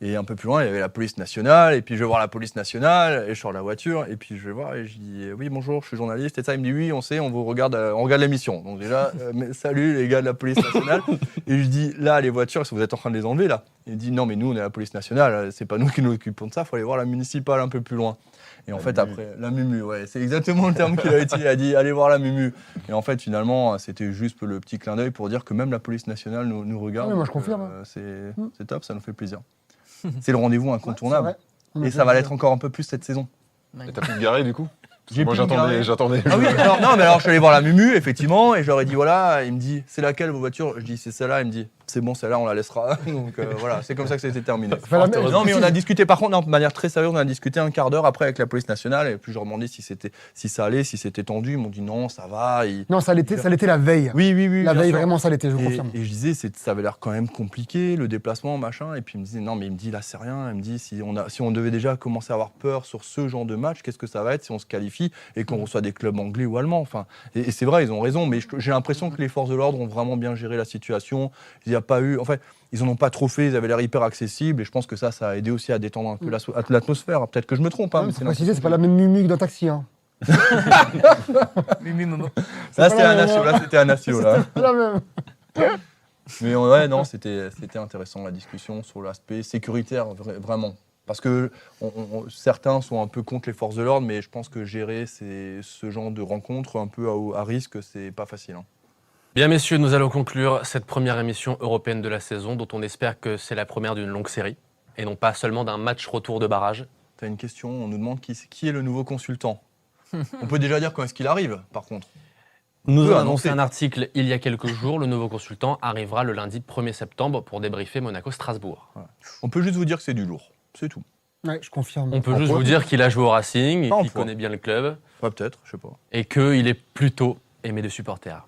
Et un peu plus loin, il y avait la police nationale, et puis je vais voir la police nationale, et je sors de la voiture, et puis je vais voir, et je dis oui, bonjour, je suis journaliste, et ça, il me dit oui, on sait, on regarde l'émission. Donc déjà, salut les gars de la police nationale. Et je dis là, les voitures, vous êtes en train de les enlever là. Il dit non, mais nous, on est la police nationale, c'est pas nous qui nous occupons de ça, il faut aller voir la municipale un peu plus loin. Et en fait, après, la Mumu, ouais, c'est exactement le terme qu'il a utilisé. Il a dit allez voir la Mumu. Et en fait, finalement, c'était juste le petit clin d'œil pour dire que même la police nationale nous regarde. Oui, moi, je confirme. C'est top, ça nous fait plaisir. C'est le rendez-vous incontournable. Ouais, et ça va l'être encore un peu plus cette saison. Et t'as pu te garer du coup? J'ai Moi pu me garer. j'attendais. Ah oui, alors, non, mais alors je suis allé voir la Mumu, effectivement, et je leur ai dit voilà, il me dit c'est laquelle vos voitures? Je dis c'est celle-là, il me dit c'est bon, celle-là on la laissera. Donc voilà, c'est comme ça que ça a été terminé. Non, mais on a discuté, par contre, non, de manière très sérieuse, on a discuté un quart d'heure après avec la police nationale, et puis je leur ai demandé si ça allait, si c'était tendu. Ils m'ont dit non, ça va. Non, ça l'était la veille. Oui. La bien veille, sûr. vraiment, ça l'était, je vous Et confirme. je disais, ça avait l'air quand même compliqué, le déplacement, machin. Et puis il me disait, non, mais il me dit, là, c'est rien. Il me dit, si on devait déjà commencer à avoir peur sur ce genre de match, qu'est-ce que ça va être si on se qualifie et qu'on reçoit des clubs anglais ou allemands? Enfin, et c'est vrai, ils ont raison, mais j'ai l'impression que les forces de l'ordre ont vraiment bien géré la situation. Il n'y a pas eu. En fait, ils n'en ont pas trop fait, ils avaient l'air hyper accessibles. Et je pense que ça a aidé aussi à détendre un peu l'atmosphère. Peut-être que je me trompe. Hein, Il faut préciser, c'est pas la même Mumu que d'un taxi. Hein. Mimi Momo. Là, c'était un Asio. Là. C'est la même. Mais ouais, non, c'était intéressant la discussion sur l'aspect sécuritaire, vraiment. Parce que certains sont un peu contre les forces de l'ordre, mais je pense que gérer ce genre de rencontres un peu à risque, c'est pas facile. Hein. Bien messieurs, nous allons conclure cette première émission européenne de la saison, dont on espère que c'est la première d'une longue série, et non pas seulement d'un match retour de barrage. T'as une question, on nous demande qui est le nouveau consultant. On peut déjà dire quand est-ce qu'il arrive, par contre. Nous avons annoncé un article il y a quelques jours. Le nouveau consultant arrivera le lundi 1er septembre pour débriefer Monaco-Strasbourg. Ouais. On peut juste vous dire que c'est du lourd, c'est tout. Ouais, je confirme. On peut juste vous dire qu'il a joué au Racing, Pas en qu'il poids. connaît bien le club, Ouais, peut-être, je sais pas. et qu'il est plutôt aimé des supporters.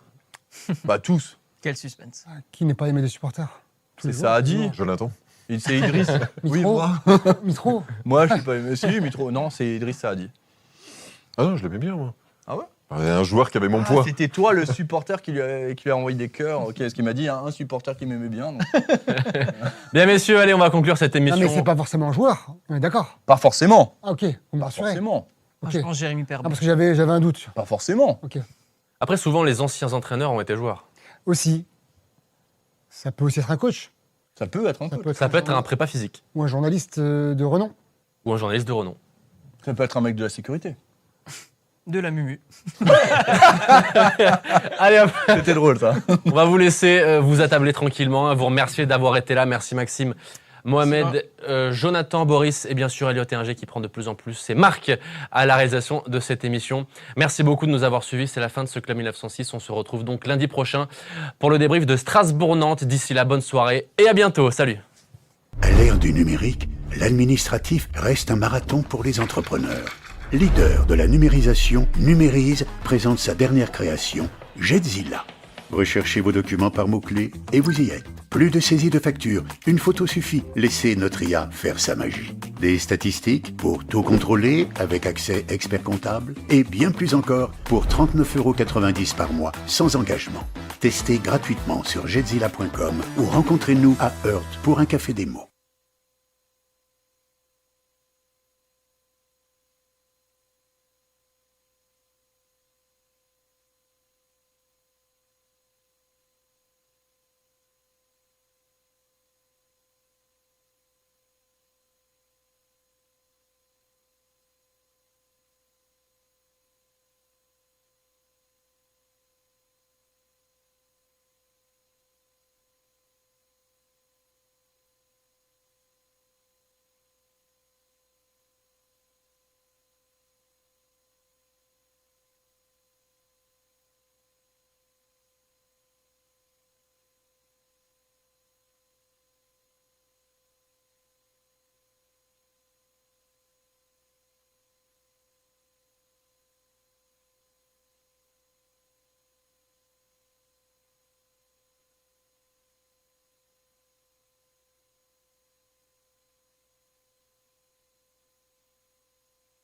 Bah tous, Quel suspense. Qui n'est pas aimé des supporters? Tous c'est les jours, ça a tous les dit. jours. Jonathan. C'est Idriss. Oui, Mitro. moi. Mitro. Moi, je suis pas aimé. Si, Mitro. Non, c'est Idriss Saadi. Ah non, je l'aimais bien moi. Ah ouais? Il y a un joueur qui avait mon poids. C'était toi le supporter qui lui a envoyé des cœurs. Ok, ce qu'il m'a dit, hein, un supporter qui m'aimait bien. Donc. Bien messieurs, allez, on va conclure cette Non, émission. mais c'est pas forcément un joueur. On est d'accord. Pas forcément. Ah, ok, on m'a rassuré. Forcément. Moi, Ok. je pense Jérémy Ah, Perba. parce que j'avais un doute. Pas forcément. Ok. Après, souvent, les anciens entraîneurs ont été joueurs. Aussi. Ça peut aussi être un coach. Ça peut être un peu. Ça peut être un prépa physique Ou un journaliste de renom. ou un journaliste de renom. Ça peut être un mec de la sécurité. De la Mumu. Allez hop, C'était drôle ça. on va vous laisser vous attabler tranquillement, vous remercier d'avoir été là. Merci Maxime, Mohamed, Jonathan, Boris et bien sûr Elliot et Ingé qui prend de plus en plus ses marques à la réalisation de cette émission. Merci beaucoup de nous avoir suivis. C'est la fin de ce Club 1906. On se retrouve donc lundi prochain pour le débrief de Strasbourg-Nantes. D'ici là, bonne soirée et à bientôt. Salut. À l'ère du numérique, l'administratif reste un marathon pour les entrepreneurs. Leader de la numérisation, Numérise présente sa dernière création, Jedzilla. Recherchez vos documents par mots-clés et vous y êtes. Plus de saisie de factures, une photo suffit. Laissez notre IA faire sa magie. Des statistiques pour tout contrôler avec accès expert comptable et bien plus encore pour 39,90 € par mois sans engagement. Testez gratuitement sur jedzilla.com ou rencontrez-nous à Heurt pour un café démo.